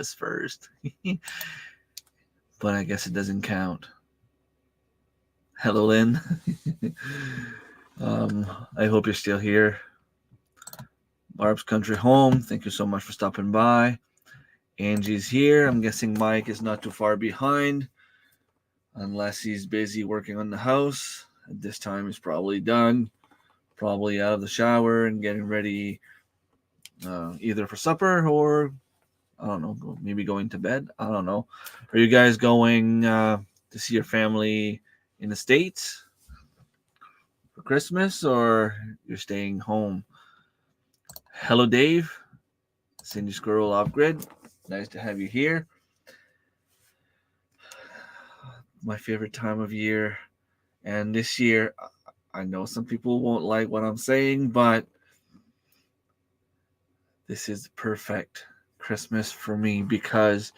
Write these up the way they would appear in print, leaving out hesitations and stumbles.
was first. But I guess it doesn't count. Hello, Lynn. I hope you're still here. Barb's Country Home, thank you so much for stopping by. Angie's here. I'm guessing Mike is not too far behind, unless he's busy working on the house. At this time, he's probably done, probably out of the shower and getting ready either for supper or, I don't know, maybe going to bed. I don't know. Are you guys going to see your family in the States for Christmas, or you're staying home? Hello, Dave. Cindy Squirrel Off Grid. Nice to have you here. My favorite time of year. And this year, I know some people won't like what I'm saying, but this is the perfect Christmas for me because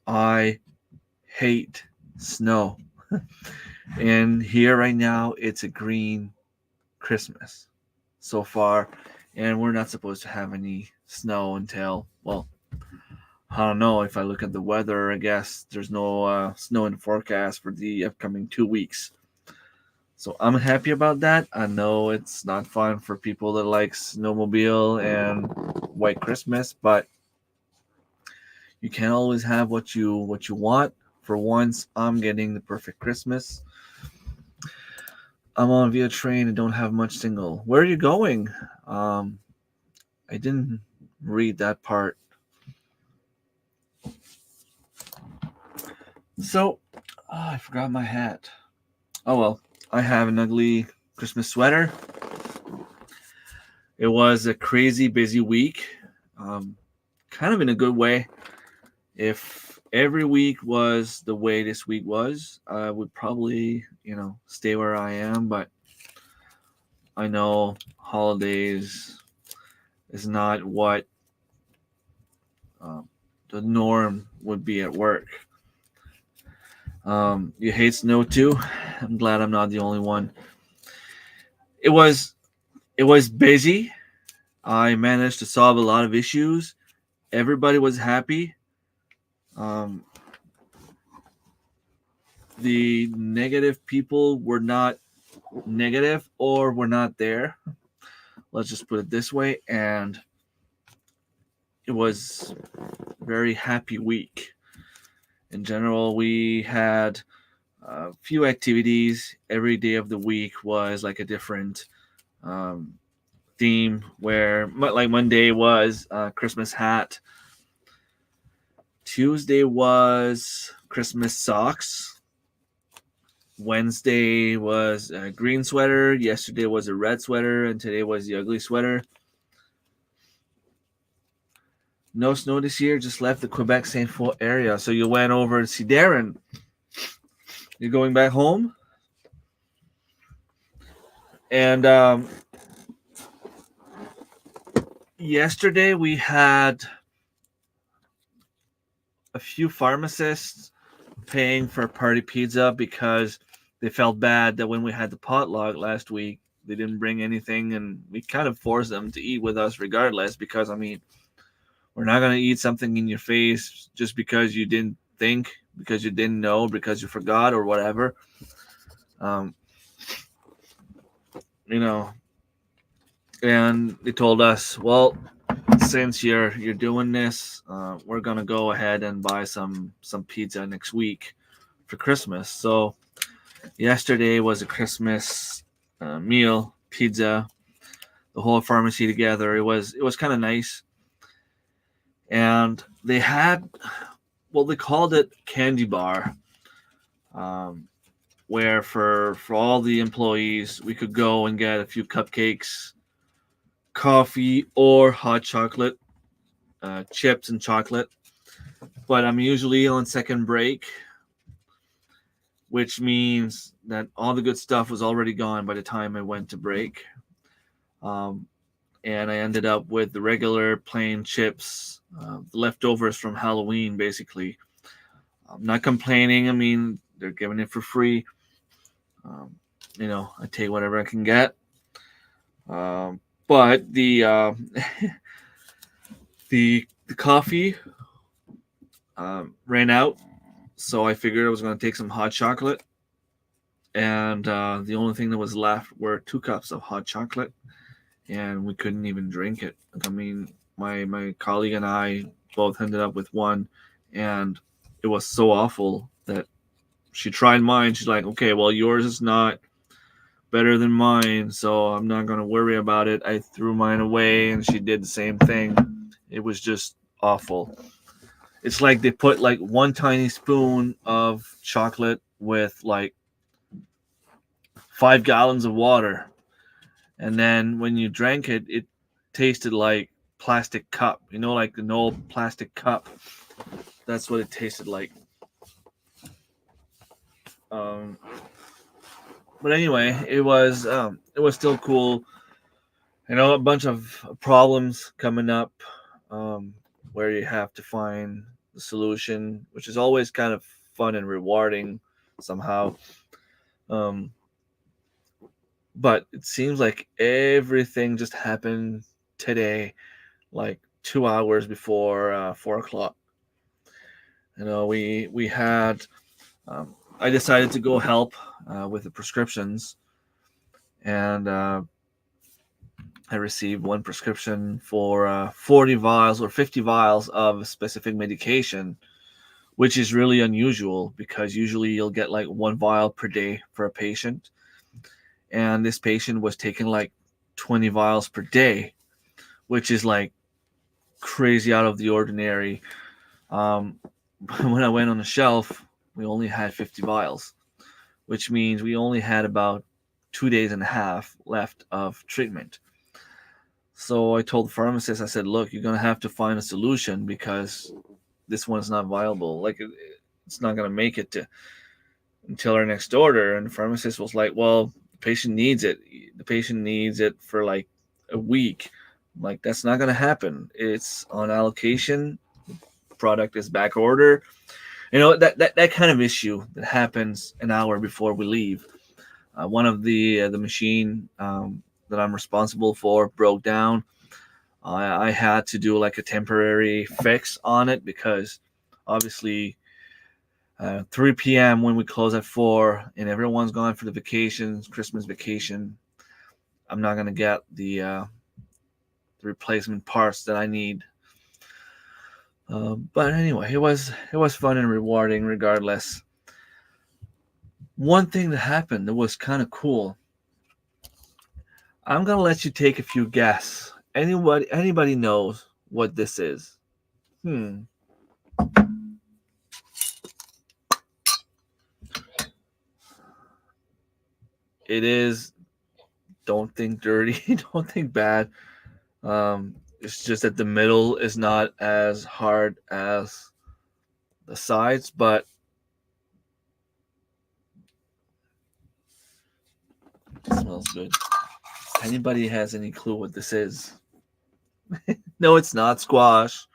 I hate snow. And here right now, it's a green Christmas so far. And we're not supposed to have any snow until, well, I don't know. If I look at the weather, I guess there's no snow in the forecast for the upcoming 2 weeks. So I'm happy about that. I know it's not fun for people that like snowmobile and White Christmas, but you can't always have what you want. For once, I'm getting the perfect Christmas. I'm on via train and don't have much signal. Where are you going? I didn't read that part. So, I forgot my hat. Oh well, I have an ugly Christmas sweater. It was a crazy busy week, kind of in a good way. If every week was the way this week was, I would probably, stay where I am. But I know holidays is not what the norm would be at work. You hate snow too? I'm glad I'm not the only one. It was busy. I managed to solve a lot of issues. Everybody was happy. Um, the negative people were not negative or were not there. Let's just put it this way. And it was a very happy week. In general, we had a few activities. Every day of the week was like a different theme, where like Monday was Christmas hat. Tuesday was Christmas socks. Wednesday was a green sweater. Yesterday was a red sweater. And today was the ugly sweater. No snow this year. Just left the Quebec Saint Paul area. So you went over to see Darren. You're going back home? And yesterday we had a few pharmacists paying for party pizza because they felt bad that when we had the potluck last week, they didn't bring anything, and we kind of forced them to eat with us regardless, because, we're not going to eat something in your face just because you didn't think, because you didn't know, because you forgot or whatever. And they told us, well, since you're doing this, we're gonna go ahead and buy some pizza next week for Christmas. So yesterday was a Christmas meal, pizza, the whole pharmacy together. It was kind of nice, and they had, well, they called it candy bar, where for all the employees we could go and get a few cupcakes, coffee, or hot chocolate, chips and chocolate. But I'm usually on second break, which means that all the good stuff was already gone by the time I went to break. And I ended up with the regular plain chips, the leftovers from Halloween, basically. I'm not complaining. They're giving it for free. I take whatever I can get. But the the coffee ran out, so I figured I was going to take some hot chocolate, and the only thing that was left were 2 cups of hot chocolate, and we couldn't even drink it. Like, I mean, my colleague and I both ended up with one, and it was so awful that she tried mine. She's like, okay, well, yours is not better than mine, so I'm not going to worry about it. I threw mine away, and she did the same thing. It was just awful. It's like they put like one tiny spoon of chocolate with like 5 gallons of water, and then when you drank it, it tasted like plastic cup. You know, like an old plastic cup. That's what it tasted like. Um, but anyway, it was still cool. You know, a bunch of problems coming up, um, where you have to find the solution, which is always kind of fun and rewarding somehow. Um, but it seems like everything just happened today, like 2 hours before 4 o'clock. You know, we had. Um, I decided to go help with the prescriptions, and I received one prescription for 40 vials or 50 vials of a specific medication, which is really unusual because usually you'll get like 1 vial per day for a patient. And this patient was taking like 20 vials per day, which is like crazy out of the ordinary. Um, when I went on the shelf, we only had 50 vials, which means we only had about 2 days and a half left of treatment. So I told the pharmacist, I said, look, you're going to have to find a solution because this one's not viable. Like, it's not going to make it to until our next order. And the pharmacist was like, well, the patient needs it. The patient needs it for like a week. I'm like, that's not going to happen. It's on allocation. Product is back order. You know, that kind of issue that happens an hour before we leave. One of the machine that I'm responsible for broke down. I had to do like a temporary fix on it because obviously 3 p.m. when we close at 4 and everyone's gone for the vacations, Christmas vacation, I'm not gonna get the replacement parts that I need. But anyway, it was fun and rewarding regardless. One thing that happened that was kind of cool. I'm gonna let you take a few guess. Anybody knows what this is? Hmm. It is. Don't think dirty. Don't think bad. It's just that the middle is not as hard as the sides, but it smells good. Anybody has any clue what this is? No, it's not squash.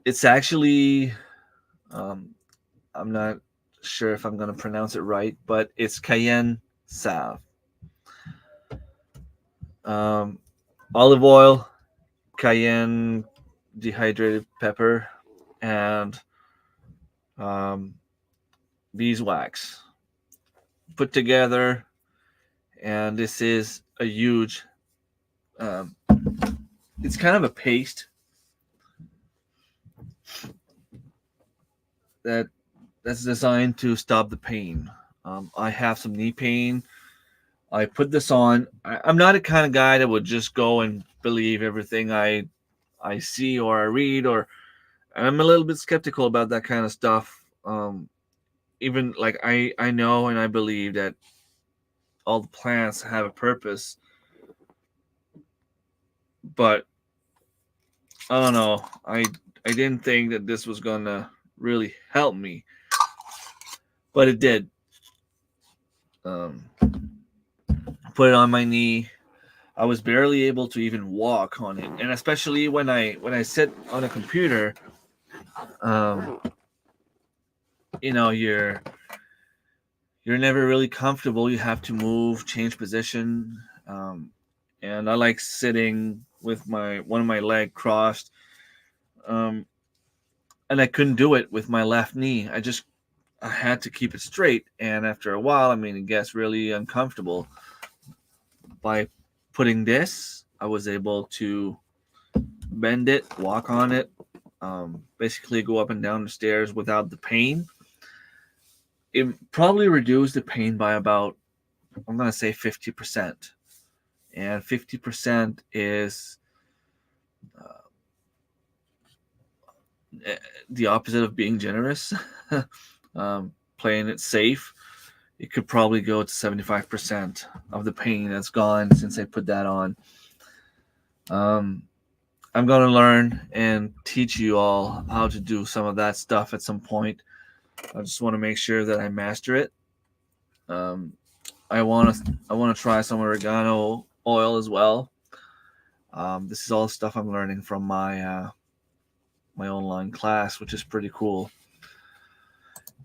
It's actually, um, I'm not sure if I'm going to pronounce it right, but it's cayenne salve. Um, Olive oil, cayenne dehydrated pepper, and um, beeswax put together. And this is a huge, um, it's kind of a paste that that's designed to stop the pain. I have some knee pain. I put this on. I'm not a kind of guy that would just go and believe everything I see or I read, or I'm a little bit skeptical about that kind of stuff. Even like I know and I believe that all the plants have a purpose, but I don't know. I didn't think that this was gonna really help me, but it did. Um, put it on my knee. I was barely able to even walk on it, and especially when I sit on a computer, um, you know, you're never really comfortable. You have to move, change position, and I like sitting with my one of my leg crossed. And I couldn't do it with my left knee. I had to keep it straight, and after a while, I mean, it gets really uncomfortable. By putting this, I was able to bend it, walk on it, basically go up and down the stairs without the pain. It probably reduced the pain by about, I'm going to say 50%. And 50% is the opposite of being generous. Playing it safe, it could probably go to 75% of the pain that's gone since I put that on. I'm going to learn and teach you all how to do some of that stuff at some point. I just want to make sure that I master it. I want to try some oregano oil as well. This is all stuff I'm learning from my online class, which is pretty cool.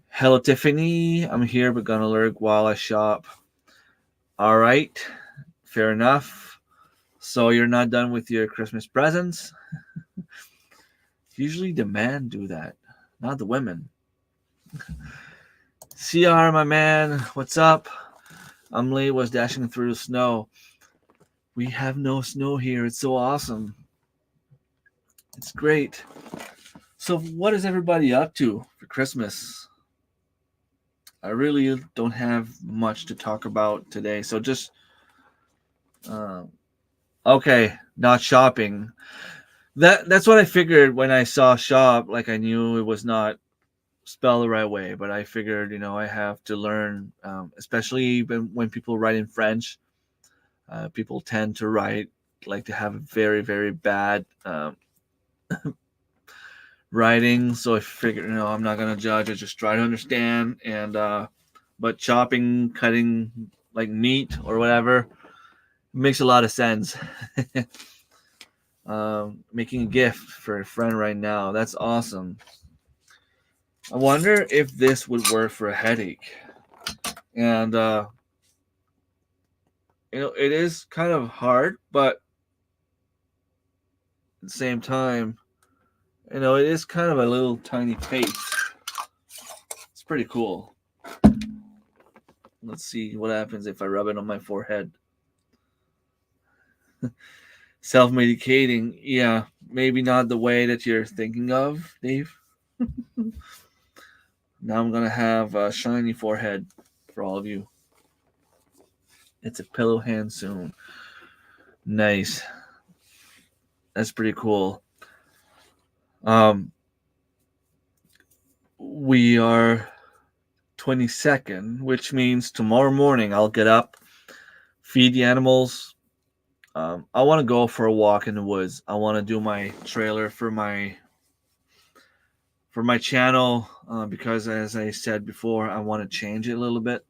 Hello, Tiffany. I'm here, but gonna lurk while I shop. All right, fair enough. So you're not done with your Christmas presents? Usually the men do that, not the women. CR, my man, what's up? Emily was dashing through the snow. We have no snow here. It's so awesome. It's great. So what is everybody up to for Christmas? I really don't have much to talk about today. So just, okay, not shopping. That's what I figured when I saw shop. Like I knew it was not spelled the right way, but I figured, I have to learn, especially when people write in French. People tend to write like to have a very, very bad writing. So I figured, I'm not gonna judge. I just try to understand. And but chopping, cutting like meat or whatever makes a lot of sense. Making a gift for a friend right now. That's awesome. I wonder if this would work for a headache. And it is kind of hard, but at the same time, it is kind of a little tiny paste. It's pretty cool. Let's see what happens if I rub it on my forehead. Self-medicating, yeah, maybe not the way that you're thinking of, Dave. Now I'm gonna have a shiny forehead for all of you. It's a pillow hand soon. Nice. That's pretty cool. We are 22nd, which means tomorrow morning I'll get up, feed the animals. I want to go for a walk in the woods. I want to do my trailer for my channel because, as I said before, I want to change it a little bit,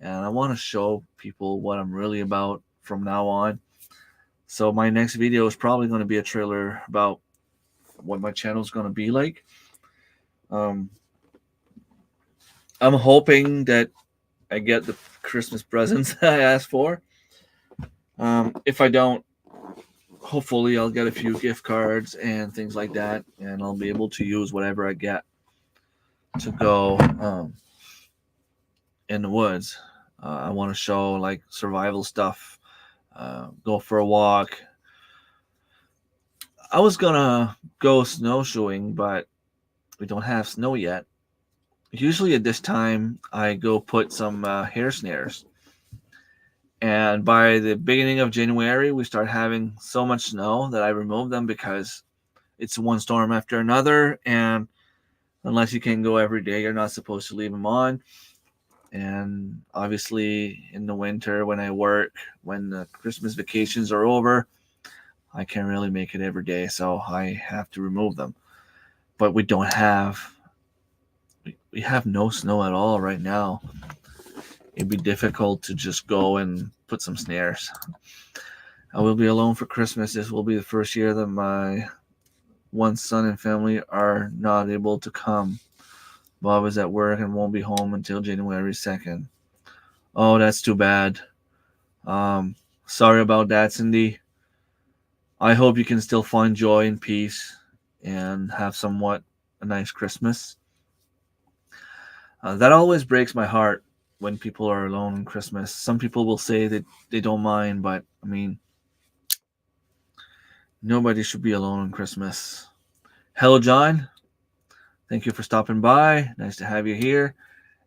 and I want to show people what I'm really about from now on. So my next video is probably going to be a trailer about what my channel is going to be like. I'm hoping that I get the Christmas presents I asked for. If I don't, hopefully I'll get a few gift cards and things like that, and I'll be able to use whatever I get to go in the woods. I want to show like survival stuff, go for a walk. I was gonna go snowshoeing, but we don't have snow yet. Usually at this time, I go put some hair snares. And by the beginning of January, we start having so much snow that I remove them because it's one storm after another. And unless you can go every day, you're not supposed to leave them on. And obviously, in the winter, when I work, when the Christmas vacations are over, I can't really make it every day. So I have to remove them. But we have no snow at all right now. It'd be difficult to just go and put some snares. I will be alone for Christmas. This will be the first year that my one son and family are not able to come. Bob is at work and won't be home until January 2nd. Oh, that's too bad. Sorry about that, Cindy. I hope you can still find joy and peace and have somewhat a nice Christmas. That always breaks my heart when people are alone on Christmas. Some people will say that they don't mind, but I mean, nobody should be alone on Christmas. Hello, John. Thank you for stopping by. Nice to have you here.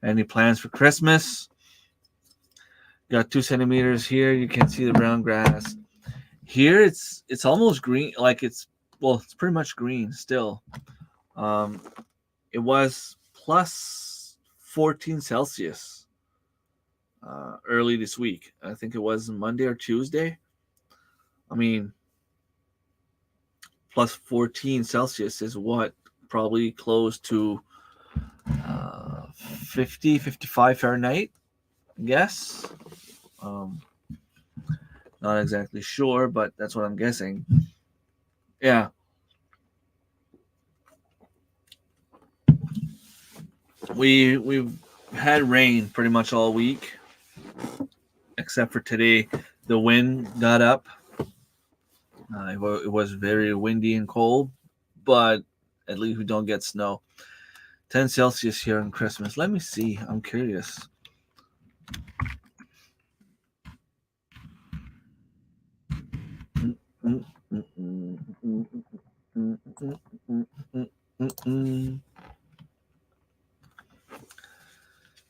Any plans for Christmas? Got 2 centimeters here. You can see the brown grass. Here it's almost green. Like it's pretty much green still. Um, it was plus 14 Celsius early this week. I think it was Monday or Tuesday. I mean, plus 14 Celsius is what? Probably close to 50, 55 Fahrenheit, I guess. Not exactly sure, but that's what I'm guessing. Yeah. We've had rain pretty much all week, except for today. The wind got up. It was very windy and cold, but at least we don't get snow. 10 Celsius here on Christmas. Let me see. I'm curious.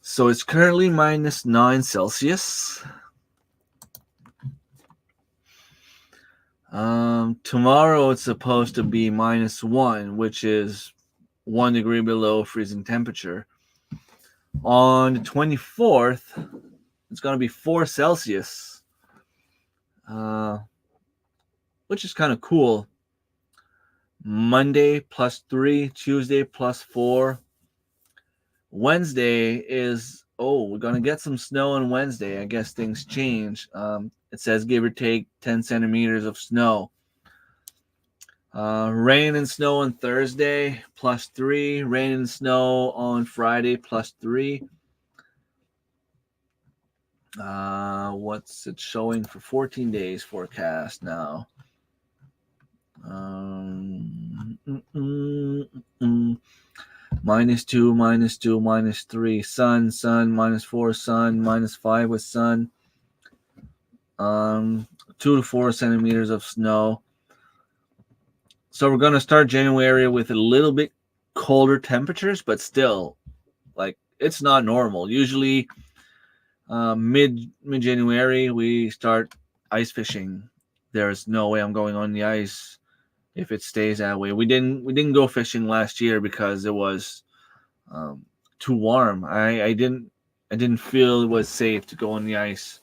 So it's currently minus 9 Celsius. Tomorrow it's supposed to be minus 1, which is 1 degree below freezing temperature. On the 24th, it's going to be 4 Celsius, which is kind of cool. Monday plus 3, Tuesday plus 4. Wednesday is, we're going to get some snow on Wednesday. I guess things change. It says give or take 10 centimeters of snow. Rain and snow on Thursday, plus 3. Rain and snow on Friday, plus 3. What's it showing for 14 days forecast now? Minus 2, minus 2, minus 3. Sun, minus 4, sun, minus 5 with sun. 2 to 4 centimeters of snow. So we're going to start January with a little bit colder temperatures, but still, like, it's not normal. Usually, mid-January, we start ice fishing. There's no way I'm going on the ice if it stays that way. We didn't go fishing last year because it was too warm. I didn't feel it was safe to go on the ice.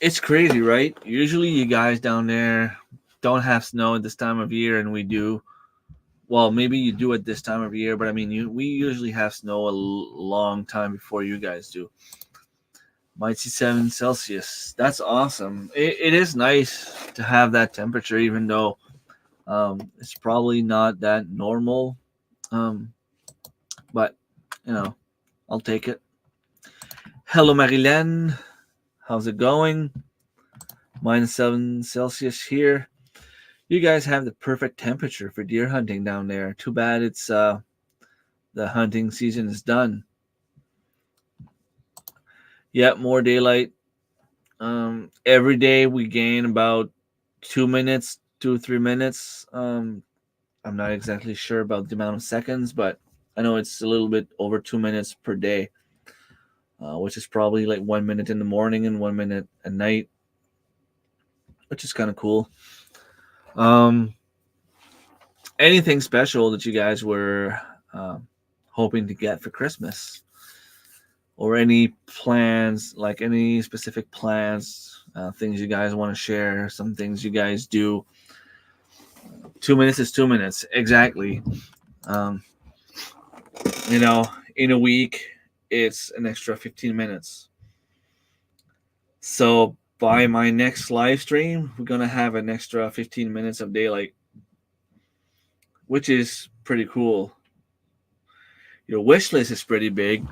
It's crazy, right? Usually you guys down there don't have snow at this time of year, and we do. Well, maybe you do at this time of year, but I mean, we usually have snow a long time before you guys do. Might see 7 Celsius. That's awesome. It is nice to have that temperature, even though it's probably not that normal. But, I'll take it. Hello, Marilyn. How's it going? Minus 7 Celsius here. You guys have the perfect temperature for deer hunting down there. Too bad it's the hunting season is done. Yeah, more daylight. Every day we gain about 2 minutes, 2 or 3 minutes. I'm not exactly sure about the amount of seconds, but I know it's a little bit over 2 minutes per day, which is probably like 1 minute in the morning and 1 minute at night, which is kind of cool. Anything special that you guys were hoping to get for Christmas? Or any plans, like any specific plans, things you guys want to share, some things you guys do. 2 minutes is 2 minutes. Exactly. In a week, it's an extra 15 minutes. So by my next live stream, we're going to have an extra 15 minutes of daylight, which is pretty cool. Your wish list is pretty big.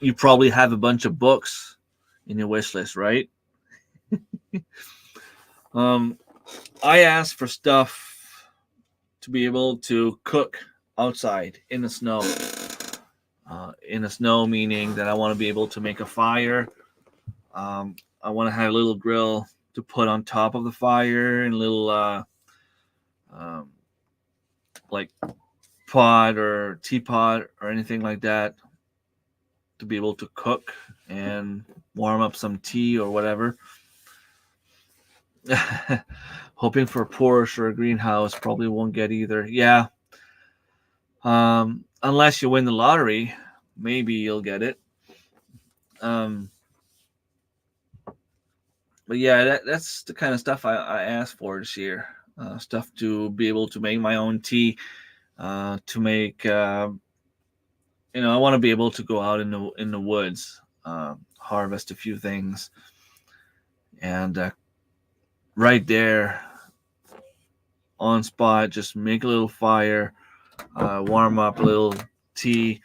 You probably have a bunch of books in your wish list, right? I asked for stuff to be able to cook outside in the snow. In the snow, meaning that I want to be able to make a fire. I want to have a little grill to put on top of the fire and a little um, like pot or teapot or anything like that to be able to cook and warm up some tea or whatever. Hoping for a Porsche or a greenhouse, probably won't get either. Yeah. Unless you win the lottery, maybe you'll get it. Um, but yeah, that's the kind of stuff I asked for this year. Stuff to be able to make my own tea, to make I want to be able to go out in the woods, harvest a few things, and right there on spot, just make a little fire, warm up a little tea,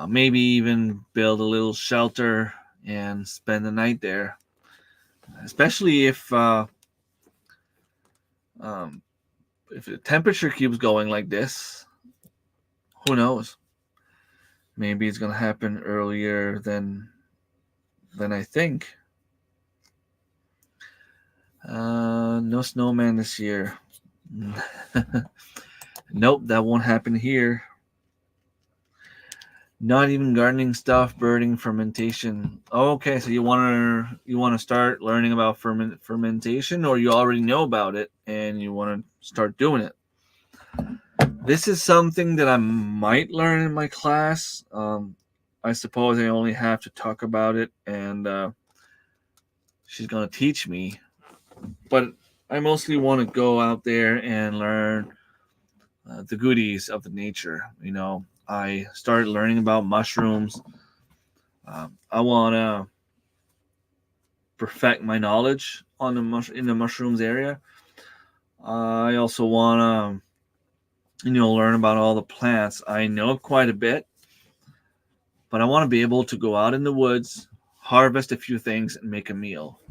maybe even build a little shelter and spend the night there. Especially if the temperature keeps going like this, who knows? Maybe it's gonna happen earlier than I think. No snowman this year. Nope, that won't happen here. Not even gardening stuff, birding, fermentation. Okay, so you want to start learning about fermentation, or you already know about it and you want to start doing it. This is something that I might learn in my class. I suppose I only have to talk about it, and she's gonna teach me. But I mostly want to go out there and learn the goodies of the nature. I started learning about mushrooms. I want to perfect my knowledge on in the mushrooms area. I also want to, learn about all the plants. I know quite a bit, but I want to be able to go out in the woods, harvest a few things, and make a meal.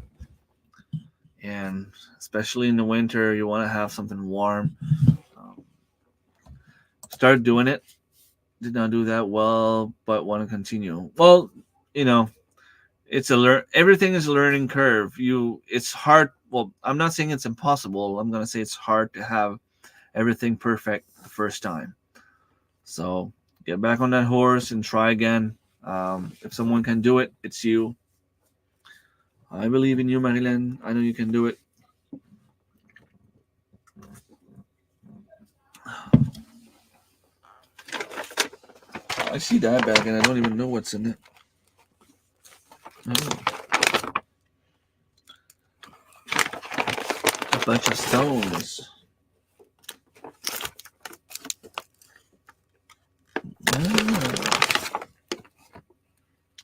And especially in the winter, you want to have something warm. Um, Started doing it. Did not do that well, but want to continue. Well, you know, it's everything is a learning curve. It's hard. Well, I'm not saying it's impossible. I'm going to say it's hard to have everything perfect the first time. So get back on that horse and try again. If someone can do it, it's you. I believe in you, Marilyn. I know you can do it. I see that bag and I don't even know what's in it. Oh. A bunch of stones.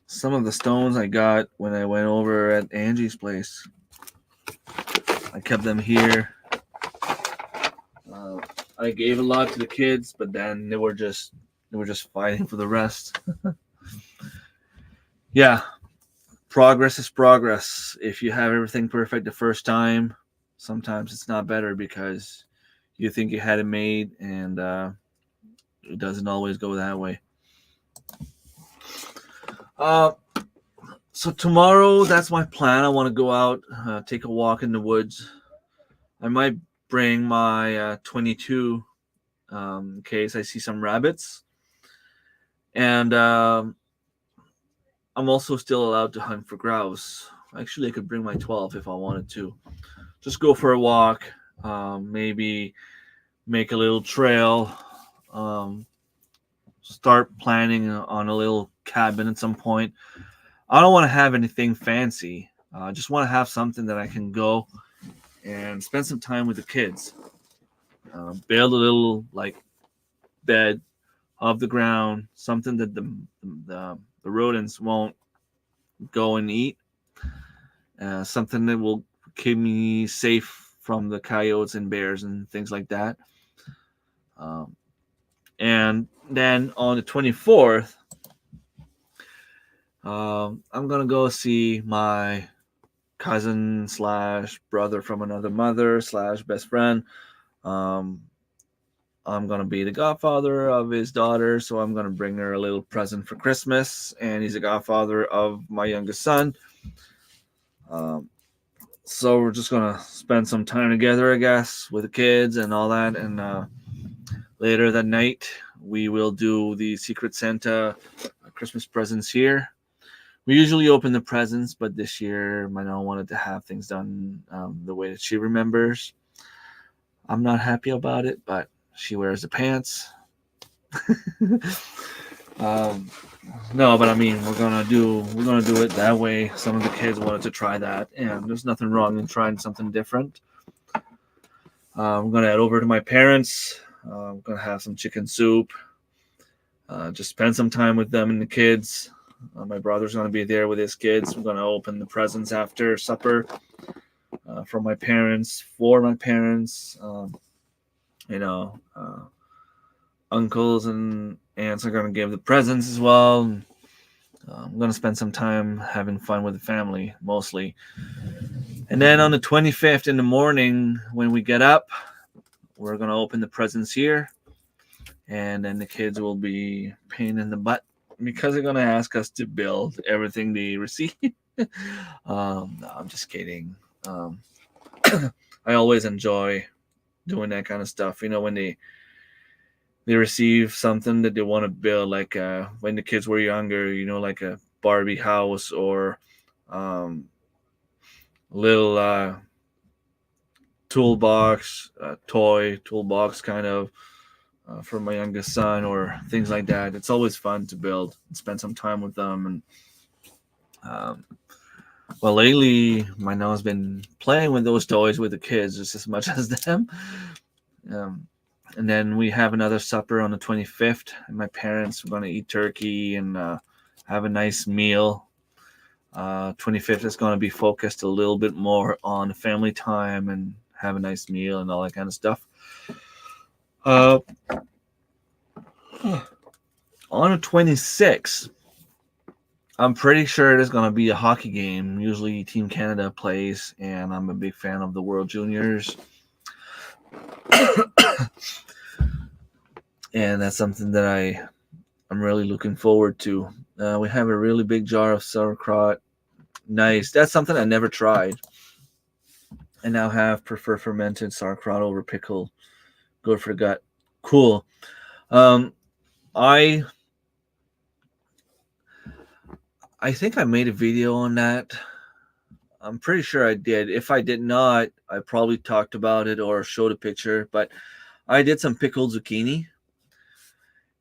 Some of the stones I got when I went over at Angie's place. I kept them here. I gave a lot to the kids, but then they were just fighting for the rest. Yeah, progress is progress. If you have everything perfect the first time, sometimes it's not better because you think you had it made, and it doesn't always go that way. So tomorrow, that's my plan. I want to go out, take a walk in the woods. I might bring my 22 in case I see some rabbits. And I'm also still allowed to hunt for grouse. Actually, I could bring my 12 if I wanted to. Just go for a walk, maybe make a little trail, start planning on a little cabin at some point. I don't want to have anything fancy. I just want to have something that I can go and spend some time with the kids. Build a little bed of the ground, something that the rodents won't go and eat. Something that will keep me safe from the coyotes and bears and things like that. And then on the 24th, I'm gonna go see my cousin slash brother from another mother slash best friend. I'm going to be the godfather of his daughter, so I'm going to bring her a little present for Christmas, and he's the godfather of my youngest son. So we're just going to spend some time together, I guess, with the kids and all that, and later that night, we will do the Secret Santa Christmas presents here. We usually open the presents, but this year, my mom wanted to have things done the way that she remembers. I'm not happy about it, but she wears the pants. No, but I mean, we're gonna do it that way. Some of the kids wanted to try that, and there's nothing wrong in trying something different. I'm gonna head over to my parents. I'm gonna have some chicken soup. Just spend some time with them and the kids. My brother's gonna be there with his kids. We're gonna open the presents after supper from my parents, for my parents. Uncles and aunts are going to give the presents as well. I'm going to spend some time having fun with the family, mostly. And then on the 25th in the morning, when we get up, we're going to open the presents here. And then the kids will be pain in the butt because they're going to ask us to build everything they receive. No, I'm just kidding. I always enjoy doing that kind of stuff. When they receive something that they want to build, like when the kids were younger, like a Barbie house or little toy toolbox kind of for my youngest son or things like that. It's always fun to build and spend some time with them. And well, lately my mom's been playing with those toys with the kids just as much as them. And then we have another supper on the 25th. And my parents are going to eat turkey and have a nice meal. 25th is going to be focused a little bit more on family time and have a nice meal and all that kind of stuff. On the 26th, I'm pretty sure there's going to be a hockey game. Usually Team Canada plays, and I'm a big fan of the World Juniors. And that's something that I'm really looking forward to. We have a really big jar of sauerkraut. Nice. That's something I never tried. I now prefer fermented sauerkraut over pickle. Good for the gut. Cool. I think I made a video on that. I'm pretty sure I did. If I did not, I probably talked about it or showed a picture. But I did some pickled zucchini.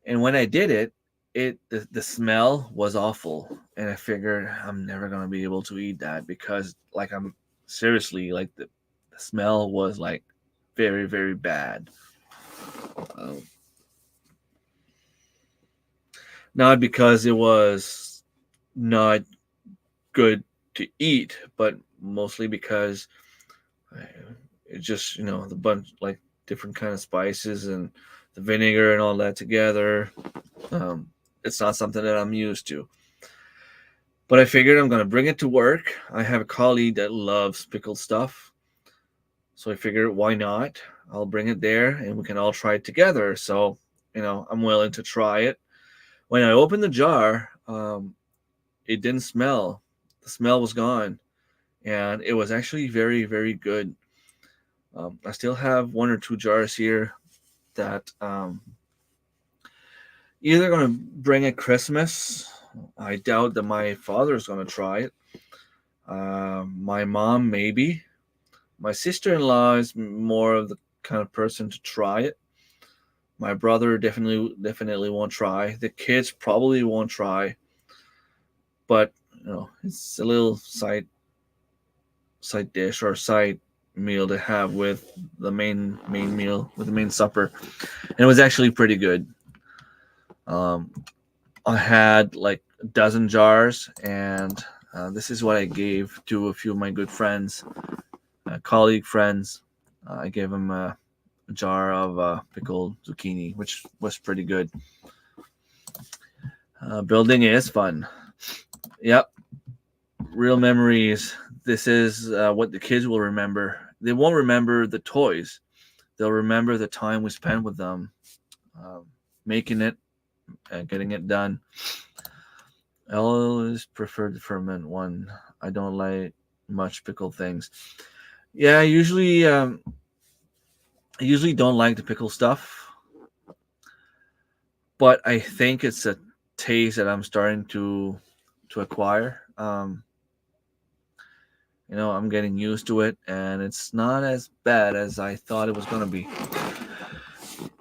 And when I did it, the smell was awful. And I figured I'm never going to be able to eat that because, I'm seriously, the smell was, very, very bad. Not because it was not good to eat, but mostly because it just, the bunch, different kind of spices and the vinegar and all that together. It's not something that I'm used to. But I figured I'm going to bring it to work. I have a colleague that loves pickled stuff. So I figured, why not? I'll bring it there and we can all try it together. So, I'm willing to try it. When I opened the jar, it didn't smell. The smell was gone. And it was actually very, very good. I still have 1 or 2 jars here that either going to bring at Christmas. I doubt that my father is going to try it. My mom, maybe. My sister-in-law is more of the kind of person to try it. My brother definitely won't try. The kids probably won't try. But, it's a little side dish or side meal to have with the main meal, with the main supper. And it was actually pretty good. I had a dozen jars, and this is what I gave to a few of my good friends, colleague friends. I gave them a jar of pickled zucchini, which was pretty good. Building is fun. Yep. Real memories. this is what the kids will remember. They won't remember the toys. They'll remember the time we spent with them, making it and getting it done. Elle is preferred the ferment one. I don't like much pickled things. Yeah, I usually don't like the pickle stuff, but I think it's a taste that I'm starting to acquire. I'm getting used to it, and it's not as bad as I thought it was gonna be.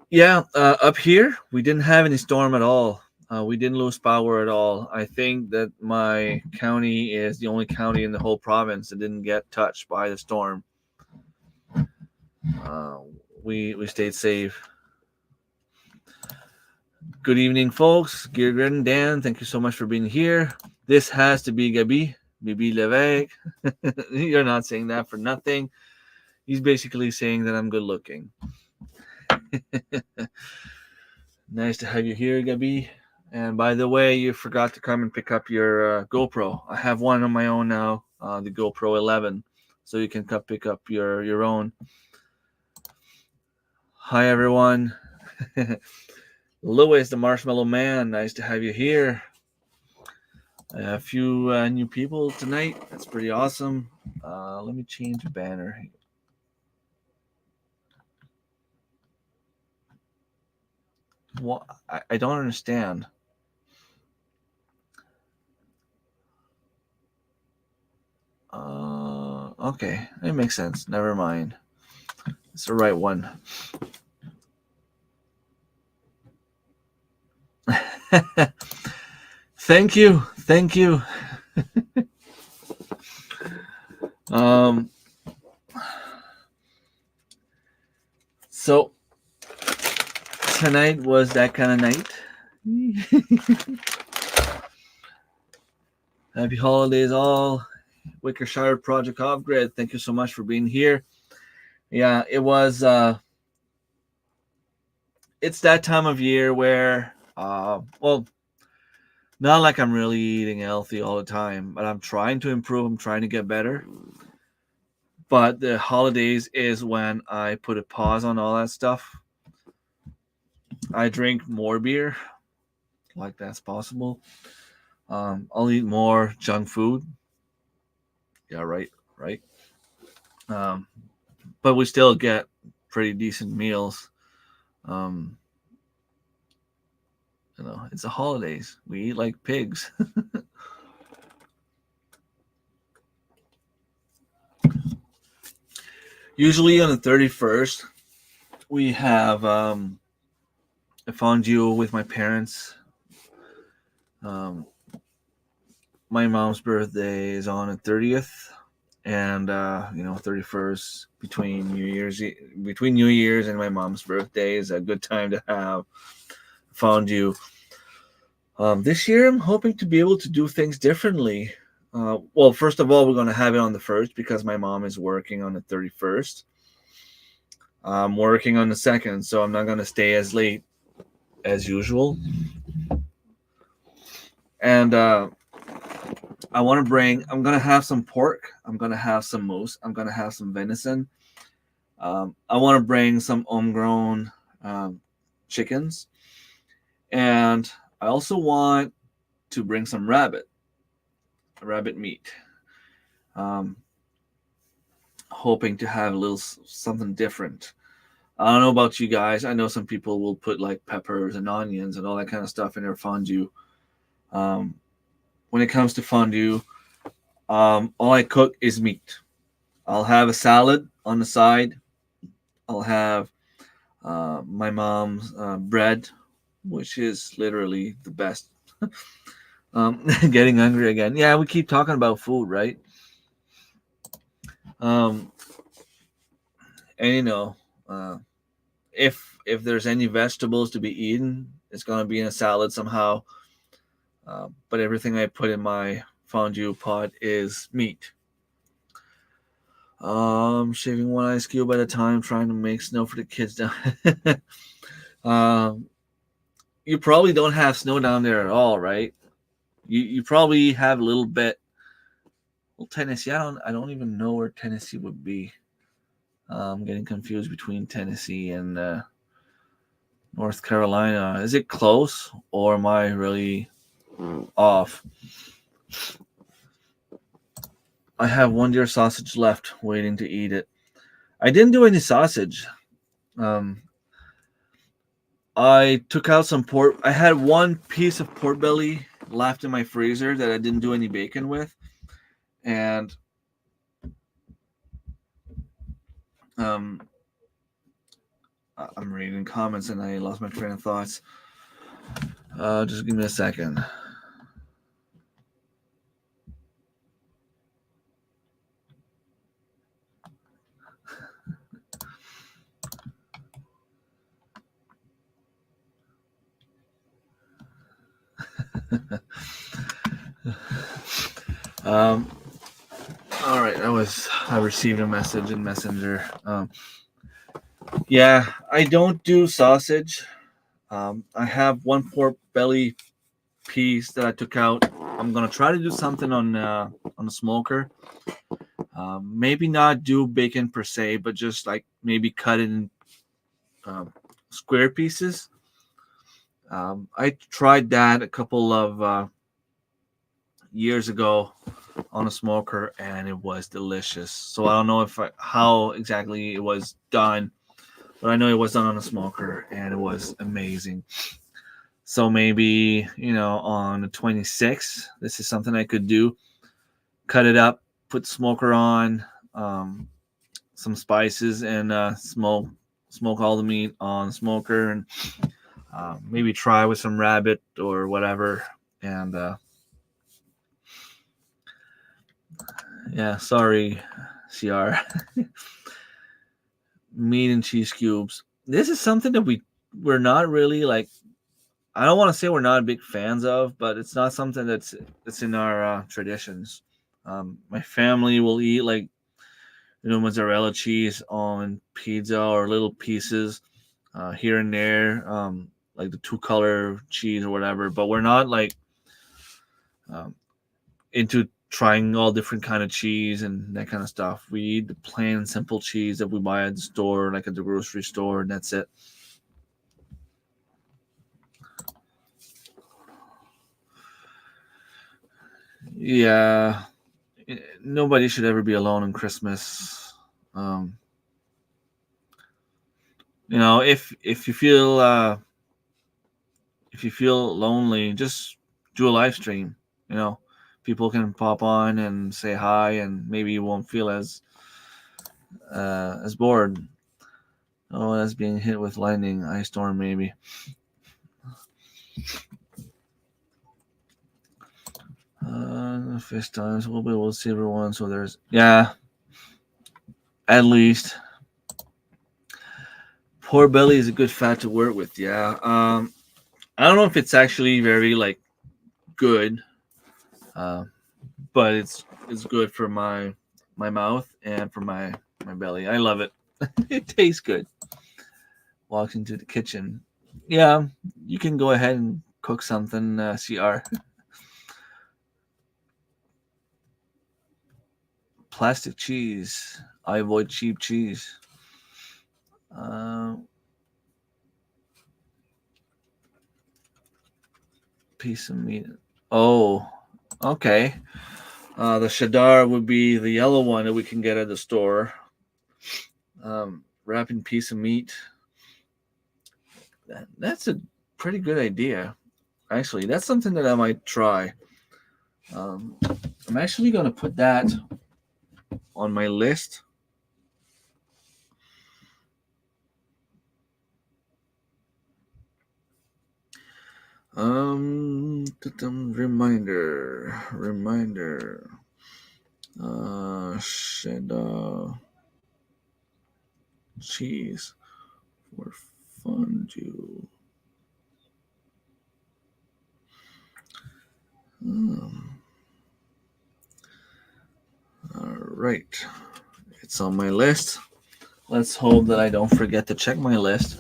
Yeah, up here we didn't have any storm at all. We didn't lose power at all. I think that my county is the only county in the whole province that didn't get touched by the storm. Uh, we stayed safe. Good evening, folks. Gilgren and Dan, thank you so much for being here. This has to be Gabi, Bibi Levesque. You're not saying that for nothing. He's basically saying that I'm good looking. Nice to have you here, Gabi. And by the way, you forgot to come and pick up your GoPro. I have one on my own now, the GoPro 11, so you can come pick up your own. Hi, everyone. Louis, the Marshmallow Man, nice to have you here. A few new people tonight. That's pretty awesome. Let me change the banner. What? I don't understand. Okay, it makes sense. Never mind. It's the right one. Thank you. So tonight was that kind of night. Happy holidays, all. Wickershire Project Off Grid. Thank you so much for being here. Yeah, it was. It's that time of year where, well, not like I'm really eating healthy all the time, but I'm trying to improve. I'm trying to get better. But the holidays is when I put a pause on all that stuff. I drink more beer, like that's possible. I'll eat more junk food. Yeah, right. But we still get pretty decent meals. It's the holidays. We eat like pigs. Usually on the 31st, we have a fondue with my parents. My mom's birthday is on the 30th, and 31st between New Year's and my mom's birthday is a good time to have fondue. This year, I'm hoping to be able to do things differently. Well, first of all, we're going to have it on the 1st because my mom is working on the 31st. I'm working on the 2nd, so I'm not going to stay as late as usual. And I'm going to have some pork. I'm going to have some moose. I'm going to have some venison. I want to bring some homegrown chickens. And I also want to bring some rabbit meat. Hoping to have a little something different. I don't know about you guys. I know some people will put like peppers and onions and all that kind of stuff in their fondue. When it comes to fondue, all I cook is meat. I'll have a salad on the side. I'll have my mom's bread, which is literally the best. Getting hungry again. Yeah, we keep talking about food, right? And if there's any vegetables to be eaten, it's gonna be in a salad somehow. But everything I put in my fondue pot is meat. Shaving one ice cube at a time, trying to make snow for the kids down. You probably don't have snow down there at all, right? You probably have a little bit Well, Tennessee, I don't even know where Tennessee would be. I'm getting confused between Tennessee and North Carolina. Is it close, or am I really off? I have one deer sausage left, waiting to eat it. I didn't do any sausage. Um, I took out some pork. I had one piece of pork belly left in my freezer that I didn't do any bacon with, and um, I'm reading comments and I lost my train of thoughts. Just give me a second. um, all right, I received a message in Messenger. Yeah, I don't do sausage. I have one pork belly piece that I took out. I'm gonna try to do something on the smoker. Maybe not do bacon per se, but just like maybe cut it in square pieces. I tried that a couple of years ago on a smoker, and it was delicious. So I don't know how exactly it was done, but I know it was done on a smoker, and it was amazing. So maybe on the 26th, this is something I could do. Cut it up, put smoker on, some spices, and smoke all the meat on the smoker, and maybe try with some rabbit or whatever. And yeah, sorry, CR. Meat and cheese cubes. This is something that we're not really like. I don't want to say we're not big fans of, but it's not something that's in our traditions. My family will eat like mozzarella cheese on pizza or little pieces here and there, like the two color cheese or whatever. But we're not like um, into trying all different kind of cheese and that kind of stuff. We eat the plain and simple cheese that we buy at the store, like at the grocery store, and that's it. Yeah, nobody should ever be alone on Christmas. Um, if you feel lonely, just do a live stream. You know, people can pop on and say hi, and maybe you won't feel as bored. Oh, that's being hit with lightning, ice storm, maybe. Fish times, a little bit of silver one. So there's at least pork belly is a good fat to work with. Yeah. I don't know if it's actually very like good, uh, but it's good for my mouth and for my belly. I love it. It tastes good. Walks into the kitchen. Yeah, you can go ahead and cook something, CR. Plastic cheese. I avoid cheap cheese. Uh, Piece of meat. Oh, okay. The Shadar would be the yellow one that we can get at the store. Wrapping piece of meat. That's a pretty good idea. Actually, that's something that I might try. I'm actually going to put that on my list. Reminder. Cheddar cheese for fondue. All right, it's on my list. Let's hope that I don't forget to check my list.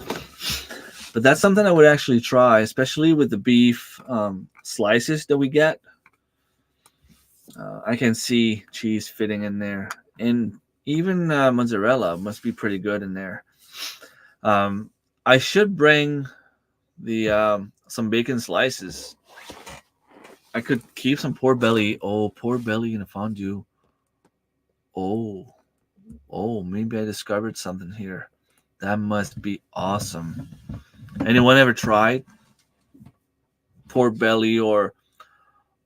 But that's something I would actually try, especially with the beef slices that we get. I can see cheese fitting in there, and even mozzarella must be pretty good in there. Um, I should bring the some bacon slices. I could keep some pork belly. Oh, pork belly in a fondue. Oh, maybe I discovered something here. That must be awesome. Anyone ever tried pork belly or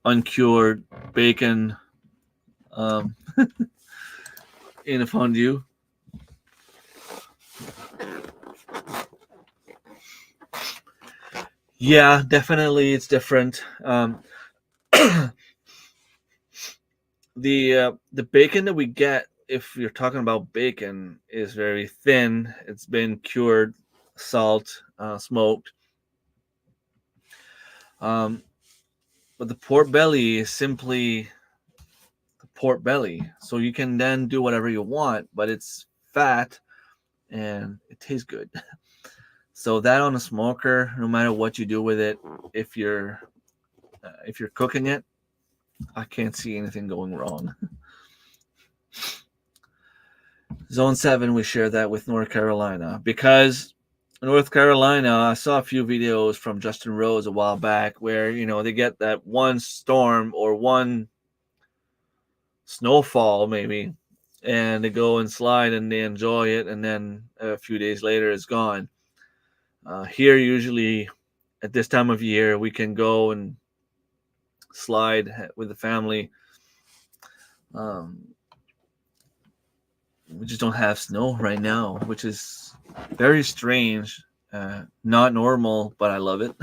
uncured bacon um, in a fondue? Yeah, definitely, it's different. The bacon that we get, if you're talking about bacon, is very thin. It's been cured, salt, smoked. Um, but the pork belly is simply the pork belly, so you can then do whatever you want, but it's fat and it tastes good. So that on a smoker, no matter what you do with it, if you're cooking it, I can't see anything going wrong. Zone 7, we share that with North Carolina because North Carolina, I saw a few videos from Justin Rose a while back where, they get that one storm or one snowfall maybe, and they go and slide and they enjoy it, and then a few days later it's gone. Here, usually at this time of year, we can go and slide with the family. Um, we just don't have snow right now, which is very strange. Not normal, but I love it.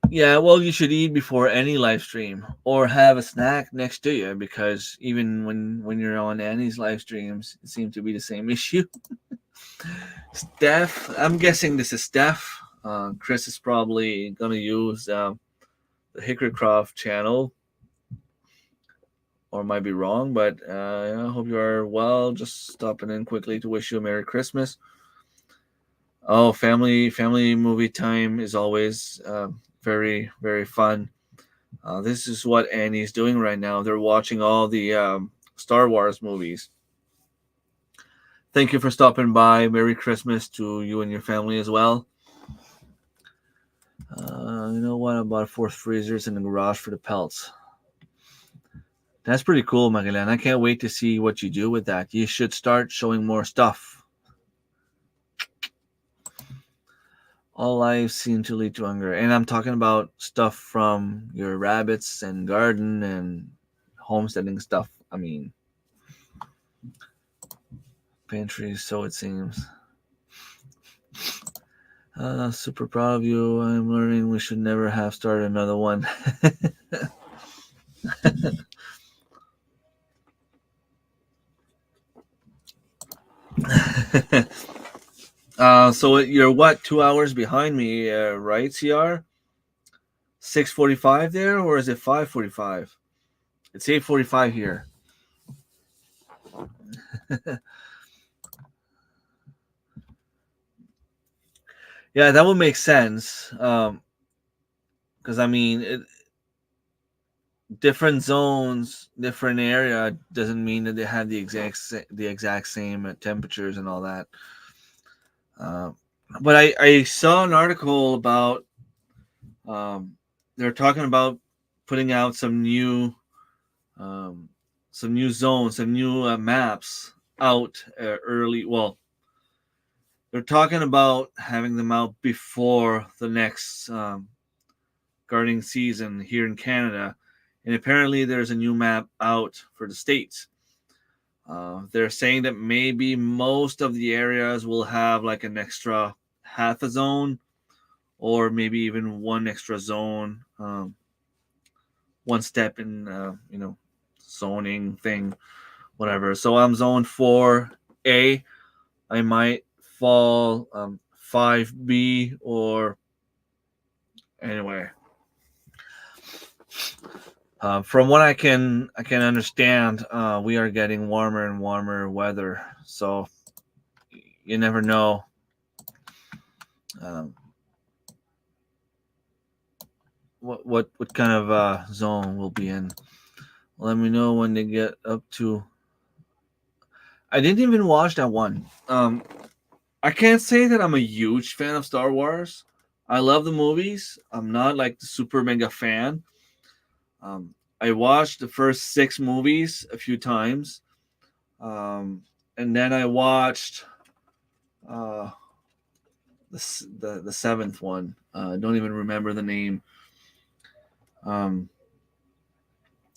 Yeah, well, you should eat before any live stream or have a snack next to you because even when you're on Annie's live streams, it seems to be the same issue. Steph, I'm guessing this is Steph. Chris is probably gonna use the Hickorycroft channel, or might be wrong, but I hope you are well. Just stopping in quickly to wish you a Merry Christmas. Oh, family movie time is always very very fun. This is what Annie's doing right now. They're watching all the Star Wars movies. Thank you for stopping by. Merry Christmas to you and your family as well. You know what? I bought 4th freezers in the garage for the pelts. That's pretty cool, Magalan. I can't wait to see what you do with that. You should start showing more stuff. All lives seem to lead to hunger. And I'm talking about stuff from your rabbits and garden and homesteading stuff. I mean, pantry, so it seems. Super proud of you. I'm learning we should never have started another one. So you're what, 2 hours behind me, right, CR? 6:45 there, or is it 5:45? It's 8:45 here. Yeah, that would make sense. Because I mean, different zones, different area doesn't mean that they have the exact same temperatures and all that. Uh, but I saw an article about they're talking about putting out um, some new zones, some new maps out early. Well, they're talking about having them out before the next gardening season here in Canada, and apparently there's a new map out for the states. They're saying that maybe most of the areas will have like an extra half a zone, or maybe even one extra zone, one step in, zoning thing, whatever. So I'm zone 4A. I might fall 5B, or anyway. From what I can understand, we are getting warmer and warmer weather. So you never know. Um, what kind of zone we'll be in. Let me know when they get up to. I didn't even watch that one. I can't say that I'm a huge fan of Star Wars. I love the movies. I'm not like the super mega fan. Um, I watched the first 6 movies a few times, um, and then I watched uh, the seventh one. I don't even remember the name. Um,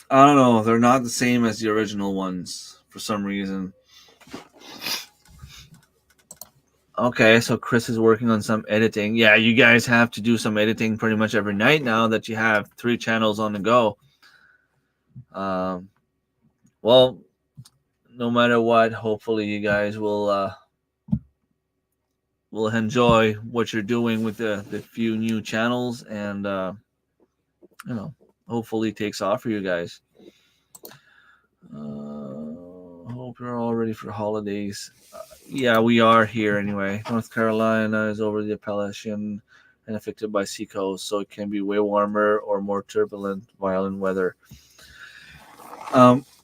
I don't know. They're not the same as the original ones for some reason. Okay, so Chris is working on some editing. Yeah, you guys have to do some editing pretty much every night now that you have 3 channels on the go. Um, well, no matter what, hopefully you guys will enjoy what you're doing with the few new channels, and you know, hopefully it takes off for you guys. Hope you're all ready for holidays. Yeah, we are here anyway. North Carolina is over the Appalachian and affected by seacoast, so it can be way warmer or more turbulent, violent weather.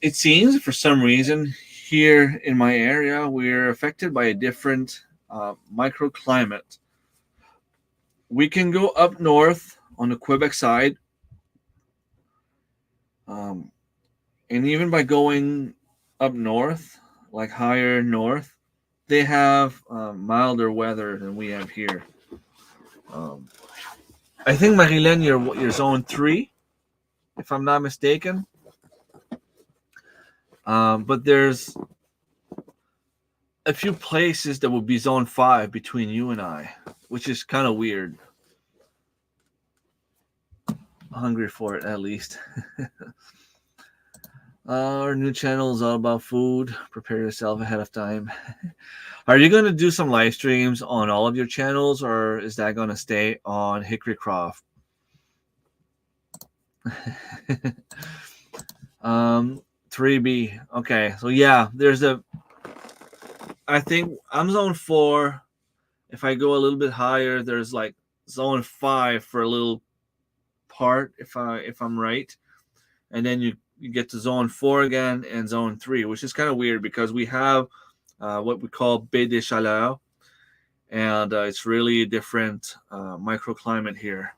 It seems for some reason here in my area we're affected by a different microclimate. We can go up north on the Quebec side, um, and even by going up north, like higher north, they have milder weather than we have here. Um, I think Marilyn, you're zone 3, if I'm not mistaken. But there's a few places that would be zone 5 between you and I, which is kind of weird. Hungry for it, at least. Our new channel is all about food. Prepare yourself ahead of time. Are you going to do some live streams on all of your channels, or is that going to stay on Hickory Croft? 3B. Okay, so yeah, I think I'm zone 4. If I go a little bit higher, there's like zone 5 for a little part, if I'm right, and then you get to zone 4 again and zone 3, which is kind of weird because we have what we call Baie des Chaleurs, and it's really a different microclimate here.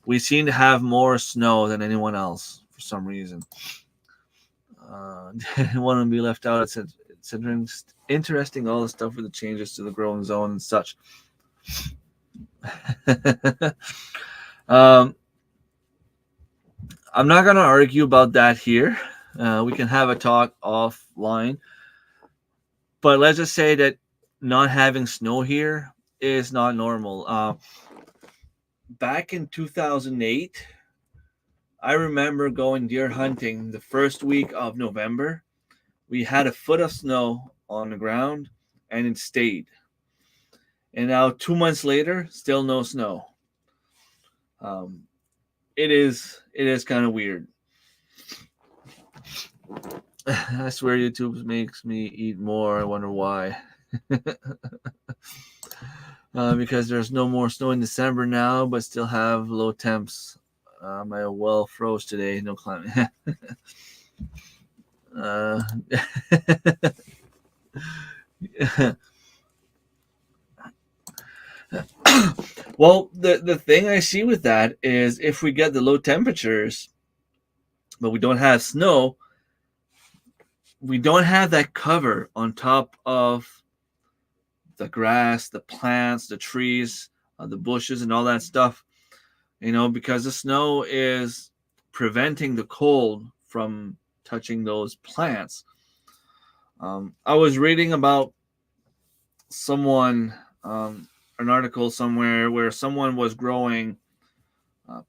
We seem to have more snow than anyone else for some reason. Didn't want to be left out. It's interesting, all the stuff with the changes to the growing zone and such. I'm not going to argue about that here. We can have a talk offline. But let's just say that not having snow here is not normal. Back in 2008, I remember going deer hunting the first week of November. We had a foot of snow on the ground, and it stayed. And now 2 months later, still no snow. It is kind of weird. I swear YouTube makes me eat more. I wonder why. Because there's no more snow in December now, but still have low temps. My well froze today. No climate. Well, the thing I see with that is if we get the low temperatures, but we don't have snow, we don't have that cover on top of the grass, the plants, the trees, the bushes, and all that stuff. Because the snow is preventing the cold from touching those plants. I was reading about an article somewhere where someone was growing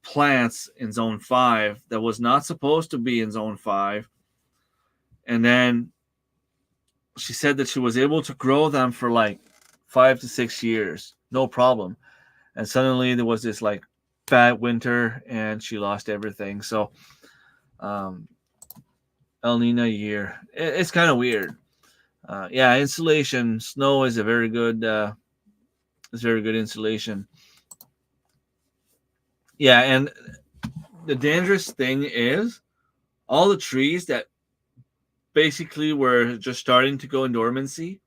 plants in zone 5 that was not supposed to be in zone 5. And then she said that she was able to grow them for like 5 to 6 years, no problem. And suddenly there was this like bad winter and she lost everything. So El Nino year, it's kind of weird. Yeah, insulation, snow is a very good insulation. Yeah, and the dangerous thing is all the trees that basically were just starting to go in dormancy,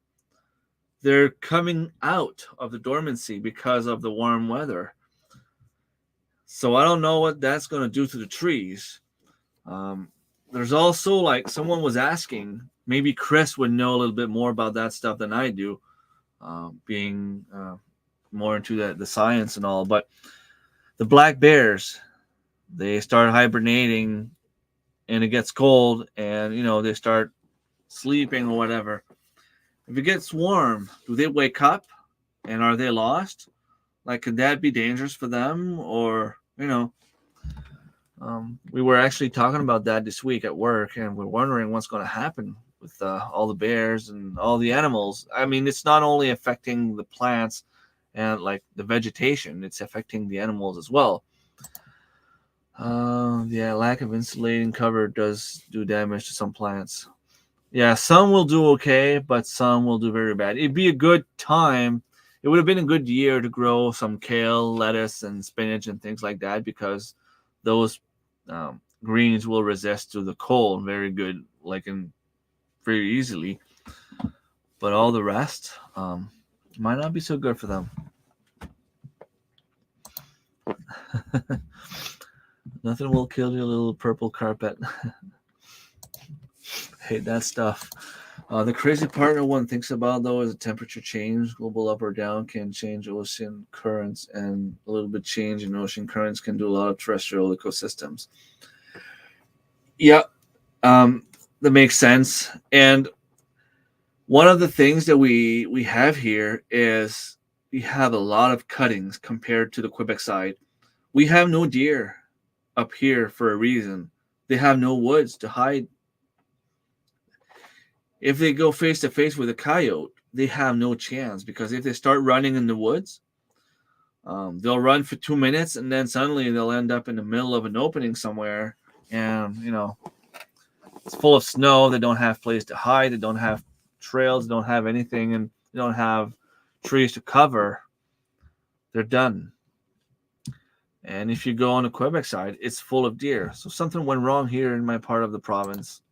they're coming out of the dormancy because of the warm weather. So I don't know what that's going to do to the trees. Um, there's also, like, someone was asking, maybe Chris would know a little bit more about that stuff than I do, being more into the science and all. But the black bears, they start hibernating, and it gets cold, and they start sleeping or whatever. If it gets warm, do they wake up, and are they lost? Like, could that be dangerous for them? Or we were actually talking about that this week at work, and we're wondering what's going to happen with all the bears and all the animals. I mean, it's not only affecting the plants and like the vegetation, it's affecting the animals as well. Yeah, lack of insulating cover does do damage to some plants. Yeah, some will do okay, but some will do very bad. It'd be a good time. It would have been a good year to grow some kale, lettuce, and spinach and things like that, because those greens will resist to the cold very good, like in very easily. But all the rest might not be so good for them. Nothing will kill your little purple carpet. Hate that stuff. The crazy part no one thinks about, though, is the temperature change. Global up or down can change ocean currents, and a little bit change in ocean currents can do a lot of terrestrial ecosystems. Yeah, that makes sense. And one of the things that we have here is we have a lot of cuttings compared to the Quebec side. We have no deer up here for a reason. They have no woods to hide. If they go face to face with a coyote, they have no chance, because if they start running in the woods, they'll run for 2 minutes, and then suddenly they'll end up in the middle of an opening somewhere, and it's full of snow. They don't have place to hide. They don't have trails. They don't have anything, and they don't have trees to cover. They're done. And if you go on the Quebec side, it's full of deer. So something went wrong here in my part of the province.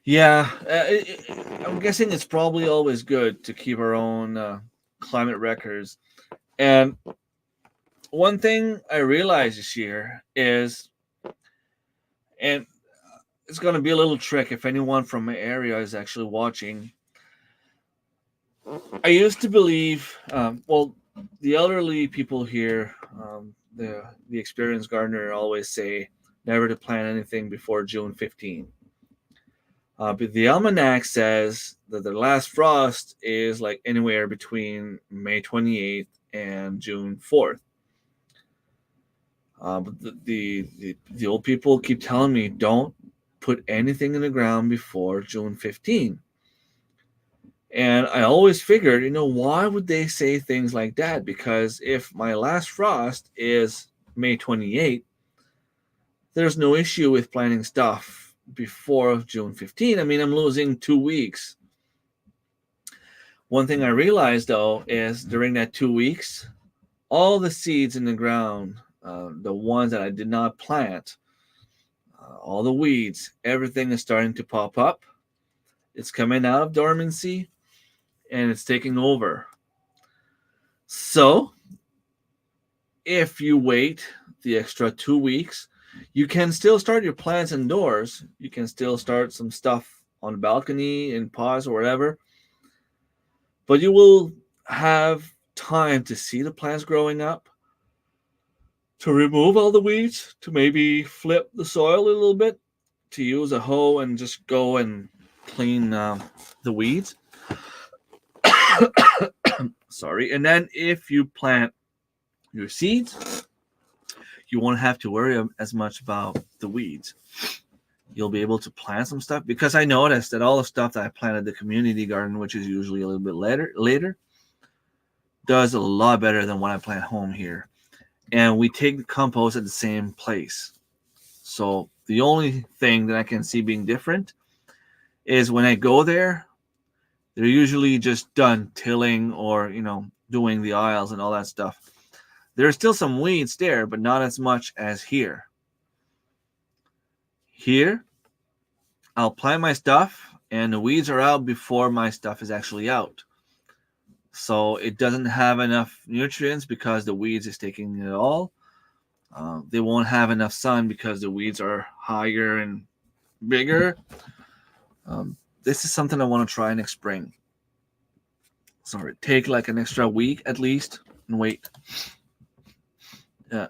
Yeah, I'm guessing it's probably always good to keep our own climate records. And one thing I realized this year is, and it's going to be a little trick if anyone from my area is actually watching. I used to believe, well, the elderly people here, the experienced gardener always say never to plant anything before June 15th. But the almanac says that the last frost is like anywhere between May 28th and June 4th. But the old people keep telling me don't put anything in the ground before June 15th. And I always figured, why would they say things like that? Because if my last frost is May 28th, there's no issue with planting stuff before June 15th. I mean, I'm losing 2 weeks. One thing I realized, though, is during that 2 weeks, all the seeds in the ground, the ones that I did not plant, all the weeds, everything is starting to pop up. It's coming out of dormancy, and it's taking over. So, if you wait the extra 2 weeks, you can still start your plants indoors. You can still start some stuff on the balcony, in pots or whatever. But you will have time to see the plants growing up, to remove all the weeds, to maybe flip the soil a little bit, to use a hoe and just go and clean the weeds. Sorry. And then if you plant your seeds, you won't have to worry as much about the weeds. You'll be able to plant some stuff, because I noticed that all the stuff that I planted the community garden, which is usually a little bit later, does a lot better than what I plant home here. And we take the compost at the same place. So the only thing that I can see being different is when I go there, They're usually just done tilling or, doing the aisles and all that stuff. There's still some weeds there, but not as much as here. Here, I'll plant my stuff, and the weeds are out before my stuff is actually out. So it doesn't have enough nutrients because the weeds is taking it all. They won't have enough sun because the weeds are higher and bigger. This is something I want to try next spring. Sorry, take like an extra week at least and wait. Yeah.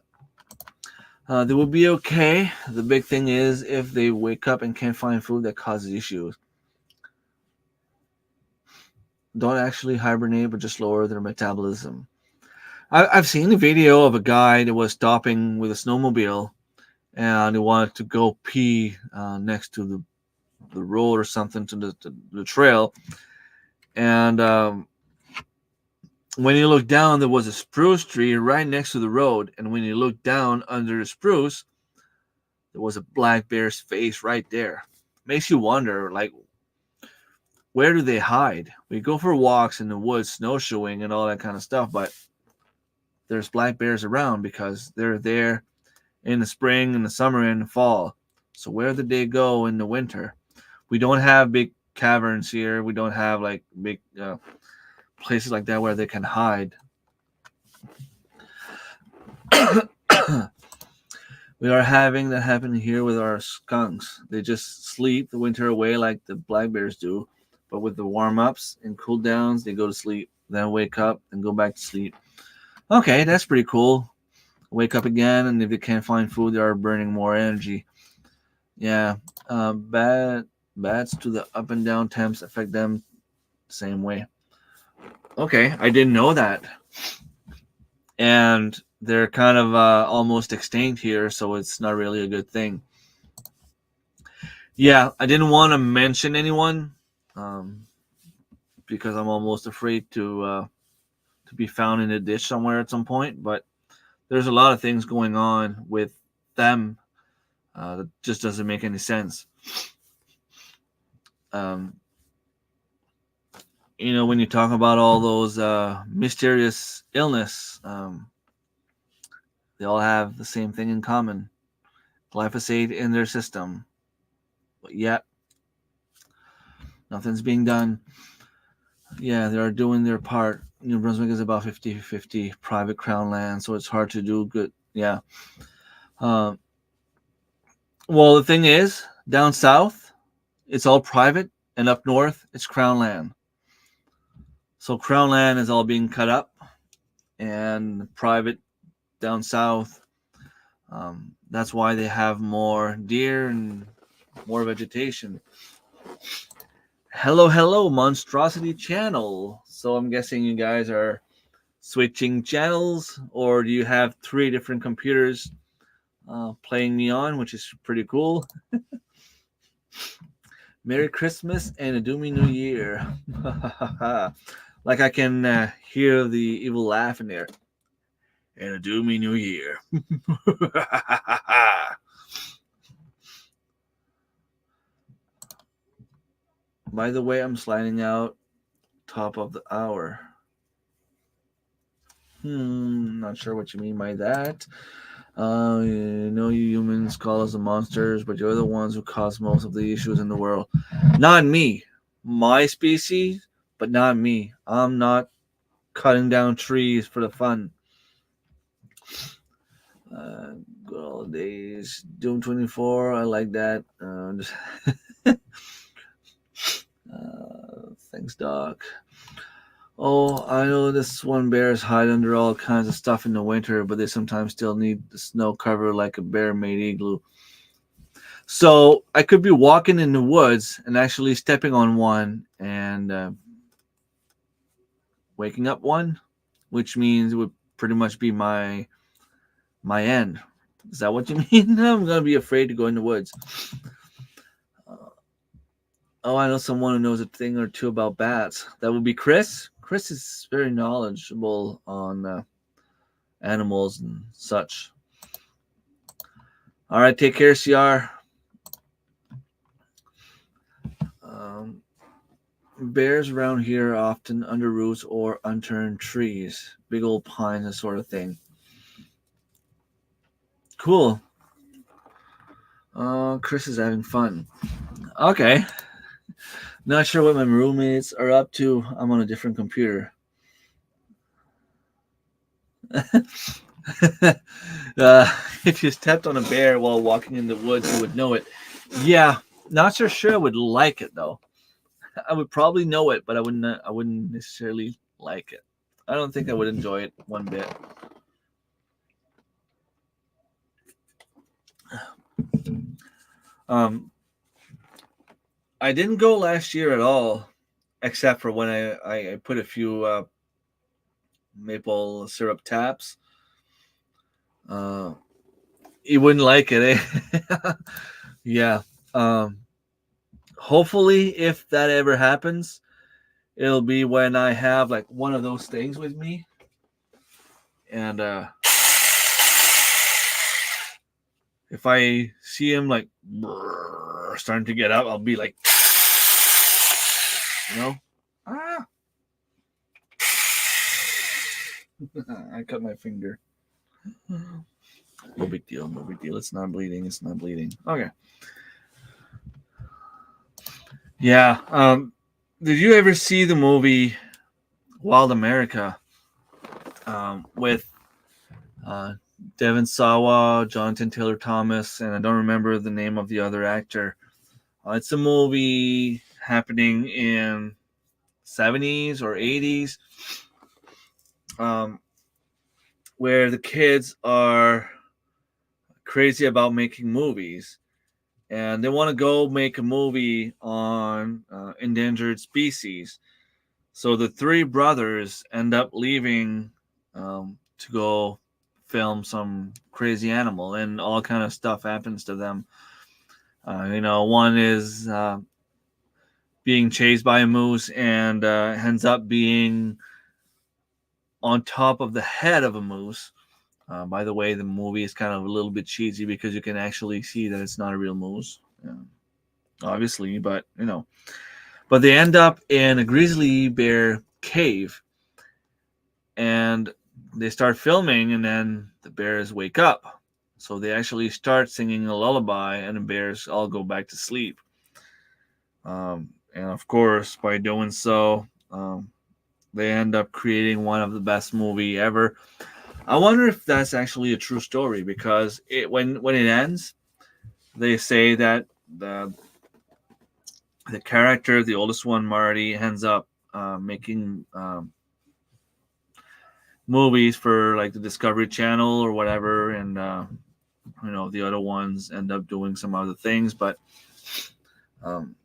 They will be okay. The big thing is if they wake up and can't find food, that causes issues. Don't actually hibernate, but just lower their metabolism. I've seen a video of a guy that was stopping with a snowmobile, and he wanted to go pee next to the road or something, to the trail. And when you look down, there was a spruce tree right next to the road. And when you look down under the spruce, there was a black bear's face right there. Makes you wonder, like, where do they hide? We go for walks in the woods, snowshoeing and all that kind of stuff, but there's black bears around because they're there in the spring, in the summer, and the fall. So where did they go in the winter? We don't have big caverns here. We don't have like big places like that where they can hide. We are having that happen here with our skunks. They just sleep the winter away like the black bears do, but with the warm-ups and cool downs, they go to sleep, then wake up and go back to sleep. Okay, that's pretty cool. Wake up again, and if they can't find food, they are burning more energy. Yeah, bats to the up and down temps affect them the same way. Okay, I didn't know that. And they're kind of almost extinct here, so it's not really a good thing. Yeah, I didn't want to mention anyone because I'm almost afraid to be found in a ditch somewhere at some point. But there's a lot of things going on with them that just doesn't make any sense. When you talk about all those mysterious illness, they all have the same thing in common: glyphosate in their system. But yet, nothing's being done. Yeah, they are doing their part. New Brunswick is about 50-50 private crown land, so it's hard to do good. Yeah. Well, the thing is, down south, it's all private, and up north, it's crown land. So crown land is all being cut up, and private down south. That's why they have more deer and more vegetation. Hello, Monstrosity Channel. So I'm guessing you guys are switching channels, or do you have 3 different computers playing me on, which is pretty cool. Merry Christmas and a Doomy New Year. Like I can hear the evil laugh in there. And a Doomy New Year. By the way, I'm sliding out top of the hour. Not sure what you mean by that. You humans call us the monsters, but you're the ones who cause most of the issues in the world. Not me. My species, but not me. I'm not cutting down trees for the fun. Good old days. Doom 24, I like that. Thanks, Doc. Oh, I know this one bears hide under all kinds of stuff in the winter, but they sometimes still need the snow cover like a bear-made igloo. So I could be walking in the woods and actually stepping on one and waking up one, which means it would pretty much be my end. Is that what you mean? I'm gonna be afraid to go in the woods. Oh, I know someone who knows a thing or two about bats. That would be Chris. Chris is very knowledgeable on animals and such. All right, take care, CR. Bears around here are often under roofs or unturned trees, big old pines, that sort of thing. Cool. Chris is having fun. Okay. Not sure what my roommates are up to. I'm on a different computer. If you stepped on a bear while walking in the woods, you would know it. Yeah, not so sure I would like it though. I would probably know it, but I wouldn't. I wouldn't necessarily like it. I don't think I would enjoy it one bit. Um, I didn't go last year at all, except for when I put a few maple syrup taps. Uh, you wouldn't like it, eh? Yeah. Um, Hopefully, if that ever happens, it'll be when I have like one of those things with me, and if I see him like starting to get up, I'll be like, ah. I cut my finger. No big deal. No big deal. It's not bleeding. It's not bleeding. Okay. Yeah. Did you ever see the movie Wild America? With uh, Devon Sawa, Jonathan Taylor Thomas, and I don't remember the name of the other actor. It's a movie happening in 70s or 80s, um, where the kids are crazy about making movies, and they want to go make a movie on endangered species. So the three brothers end up leaving to go film some crazy animal, and all kind of stuff happens to them. One is being chased by a moose and ends up being on top of the head of a moose. By the way, the movie is kind of a little bit cheesy because you can actually see that it's not a real moose, obviously, but But they end up in a grizzly bear cave, and they start filming, and then the bears wake up. So they actually start singing a lullaby, and the bears all go back to sleep. And of course, by doing so, they end up creating one of the best movie ever. I wonder if that's actually a true story, because when it ends, they say that the character, the oldest one, Marty, ends up making movies for like the Discovery Channel or whatever, and the other ones end up doing some other things, but um,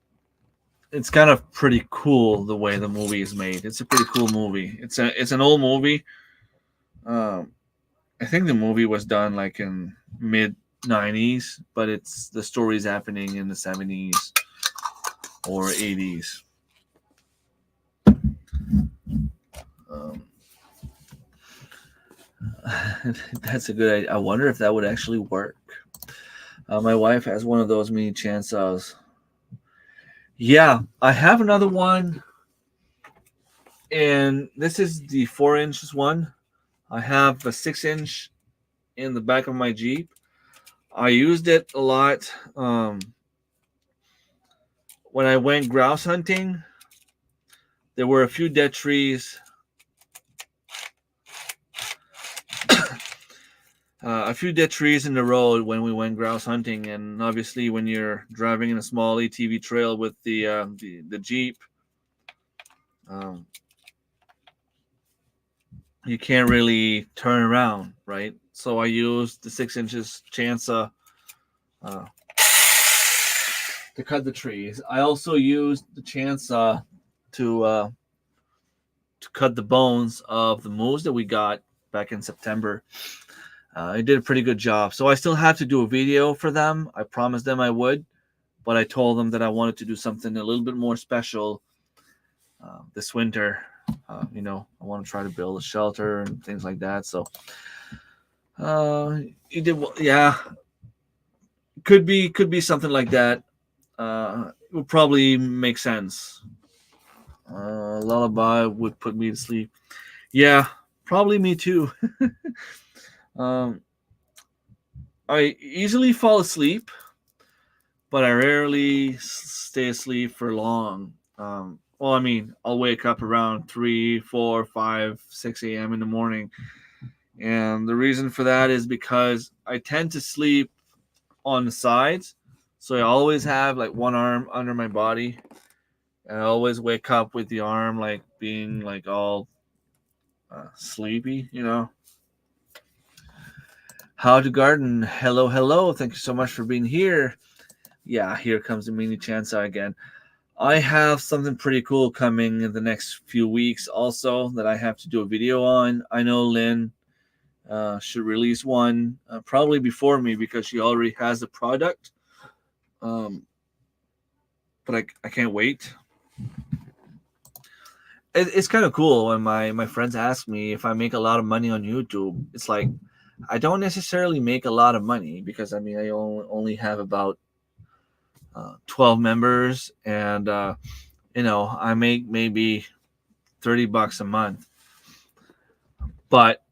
it's kind of pretty cool the way the movie is made. It's a pretty cool movie. It's an old movie. Um, I think the movie was done like in mid '90s, but it's the story's happening in the '70s or '80s. Um, that's a good idea. I wonder if that would actually work. My wife has one of those mini chainsaws. Yeah, I have another one, and this is the 4 inches one. I have a 6 inch in the back of my Jeep. I used it a lot when I went grouse hunting. There were a few dead trees, in the road when we went grouse hunting, and obviously when you're driving in a small ATV trail with the Jeep, um, you can't really turn around, right? So I used the 6 inches chainsaw uh, to cut the trees. I also used the chainsaw to cut the bones of the moose that we got back in September. I did a pretty good job. So I still have to do a video for them. I promised them I would, but I told them that I wanted to do something a little bit more special this winter. I want to try to build a shelter and things like that. So you did, yeah. Could be something like that. It would probably make sense. Lullaby would put me to sleep. Yeah, probably me too. um, I easily fall asleep, but I rarely stay asleep for long. Well, I mean, I'll wake up around 3, 4, 5, 6 a.m. in the morning. And the reason for that is because I tend to sleep on the sides. So I always have like one arm under my body. And I always wake up with the arm like being like all sleepy, you know. How to garden. Hello, hello. Thank you so much for being here. Yeah, here comes the mini Chansa again. I have something pretty cool coming in the next few weeks also that I have to do a video on. I know Lynn should release one probably before me because she already has the product. Um, but I can't wait. It's kind of cool when my friends ask me if I make a lot of money on YouTube. It's like I don't necessarily make a lot of money because I mean I only have about 12 members and I make maybe $30 a month, but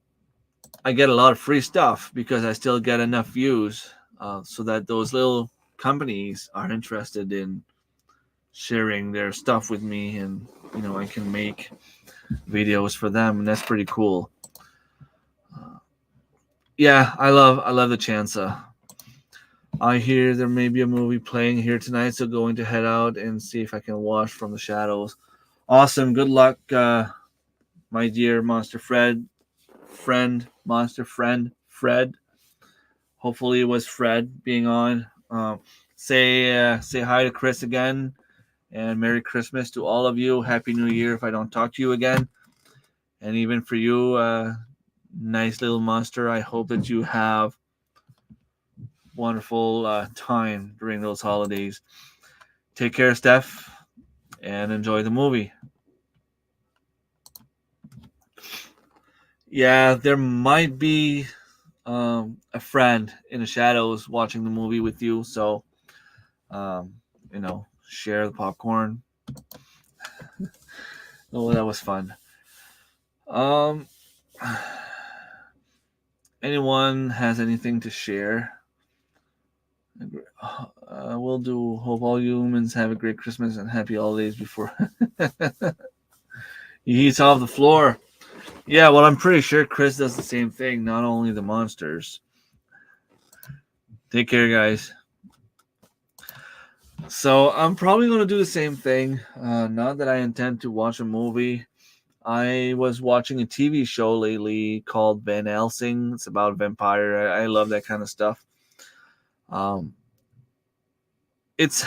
I get a lot of free stuff because I still get enough views so that those little companies are interested in sharing their stuff with me, and I can make videos for them, and that's pretty cool. Yeah, I love the Chansa. I hear there may be a movie playing here tonight, so going to head out and see if I can watch From the Shadows. Awesome. Good luck, my dear monster friend Fred. Hopefully it was Fred being on. Say hi to Chris again, and Merry Christmas to all of you. Happy New Year if I don't talk to you again. And even for you, nice little monster, I hope that you have wonderful time during those holidays. Take care, Steph, and enjoy the movie. Yeah, there might be a friend in the shadows watching the movie with you, so um, share the popcorn. Oh, that was fun. Um, anyone has anything to share? We'll do. Hope all humans have a great Christmas and happy holidays before he eats off the floor. Yeah, well, I'm pretty sure Chris does the same thing. Not only the monsters. Take care, guys. So I'm probably going to do the same thing. Not that I intend to watch a movie. I was watching a TV show lately called Van Helsing. It's about vampire. I love that kind of stuff. Um, it's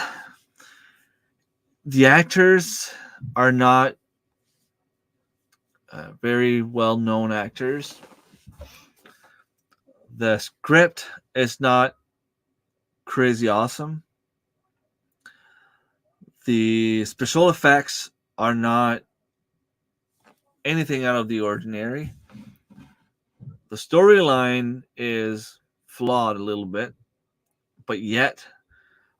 the actors are not very well known actors. The script is not crazy awesome. The special effects are not anything out of the ordinary. The storyline is flawed a little bit, but yet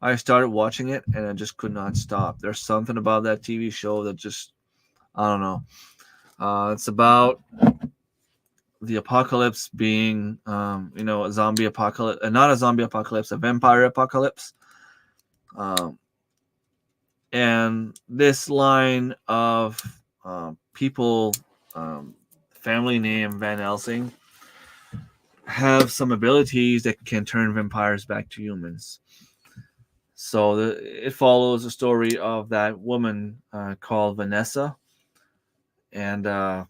I started watching it and I just could not stop. There's something about that TV show that just, I don't know. It's about the apocalypse being, a zombie apocalypse, not a zombie apocalypse, a vampire apocalypse. Um, and this line of people, family name Van Helsing, have some abilities that can turn vampires back to humans. So it follows the story of that woman called Vanessa, and the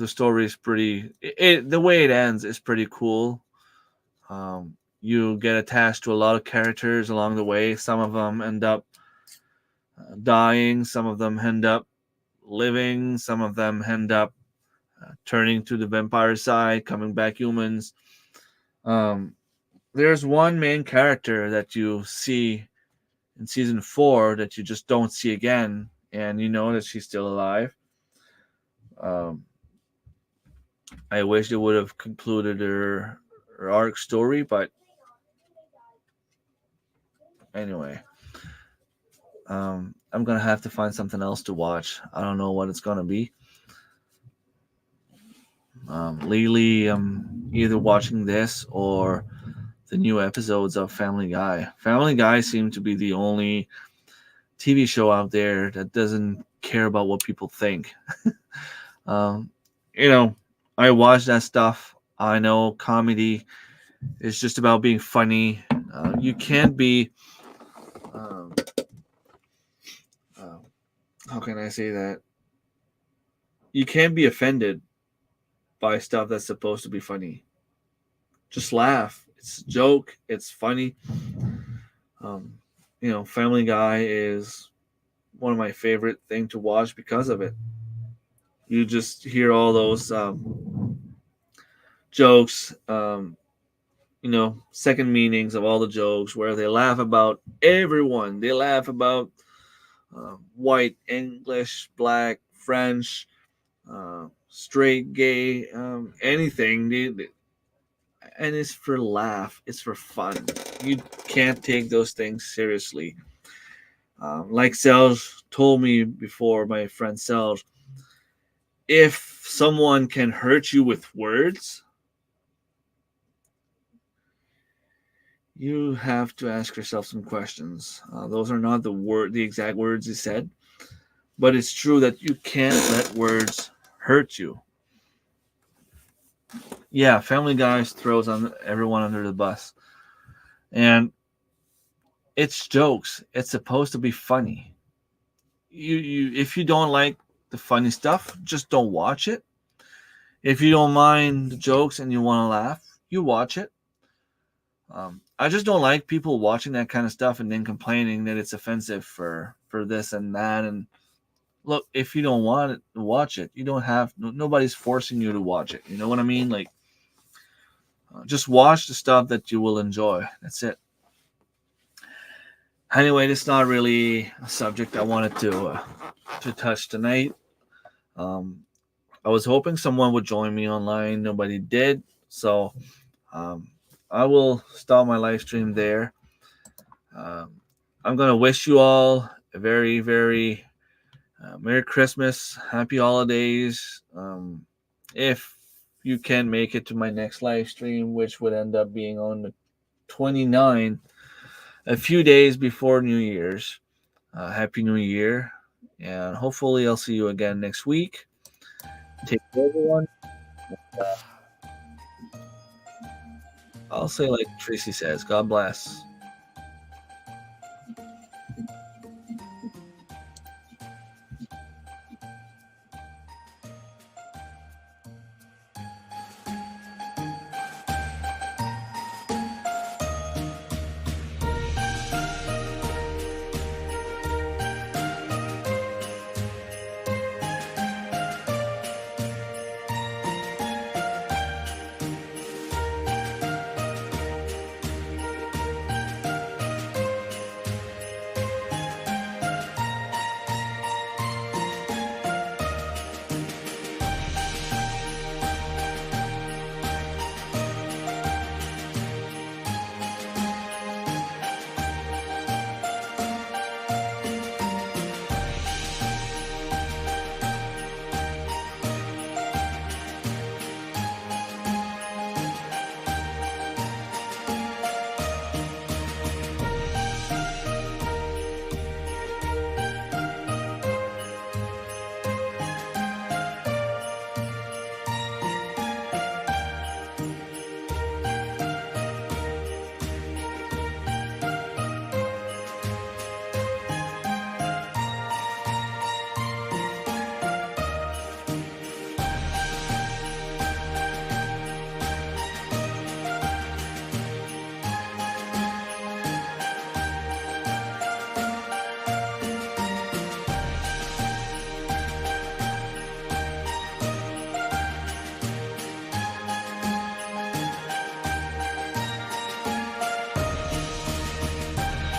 story is pretty. The way it ends is pretty cool. You get attached to a lot of characters along the way. Some of them end up dying. Some of them end up living. Some of them end up turning to the vampire side, coming back humans. Um, there's one main character that you see in season 4 that you just don't see again, and you know that she's still alive. Um, I wish they would have concluded her arc story, but anyway. I'm gonna have to find something else to watch. I don't know what it's gonna be. Lately, I'm either watching this or the new episodes of Family Guy. Family Guy seems to be the only TV show out there that doesn't care about what people think. Um, you know, I watch that stuff. I know comedy is just about being funny. You can't be, um, uh, how can I say that? You can't be offended by stuff that's supposed to be funny. Just laugh. It's a joke. It's funny. Um, Family Guy is one of my favorite thing to watch because of it. You just hear all those jokes, second meanings of all the jokes where they laugh about everyone. They laugh about white, English, black, French, straight, gay, anything. And it's for laugh. It's for fun. You can't take those things seriously. Like Serge told me before, my friend Serge, if someone can hurt you with words, you have to ask yourself some questions. Those are not the exact words he said, but it's true that you can't let words hurt you. Yeah, Family Guy throws on everyone under the bus, and it's jokes. It's supposed to be funny. If you don't like the funny stuff, just don't watch it. If you don't mind the jokes and you want to laugh, you watch it. I just don't like people watching that kind of stuff and then complaining that it's offensive for this and that. And look, if you don't want it, watch it. You don't have nobody's forcing you to watch it. You know what I mean? Like, just watch the stuff that you will enjoy. That's it. Anyway, it's not really a subject I wanted to touch tonight. Um, I was hoping someone would join me online. Nobody did, so um, I will stop my live stream there. Um, I'm gonna wish you all a very, very Merry Christmas, Happy Holidays. If you can make it to my next live stream, which would end up being on the 29th, a few days before New Year's. Happy New Year, and hopefully I'll see you again next week. Take care, everyone. I'll say like Tracy says, God bless.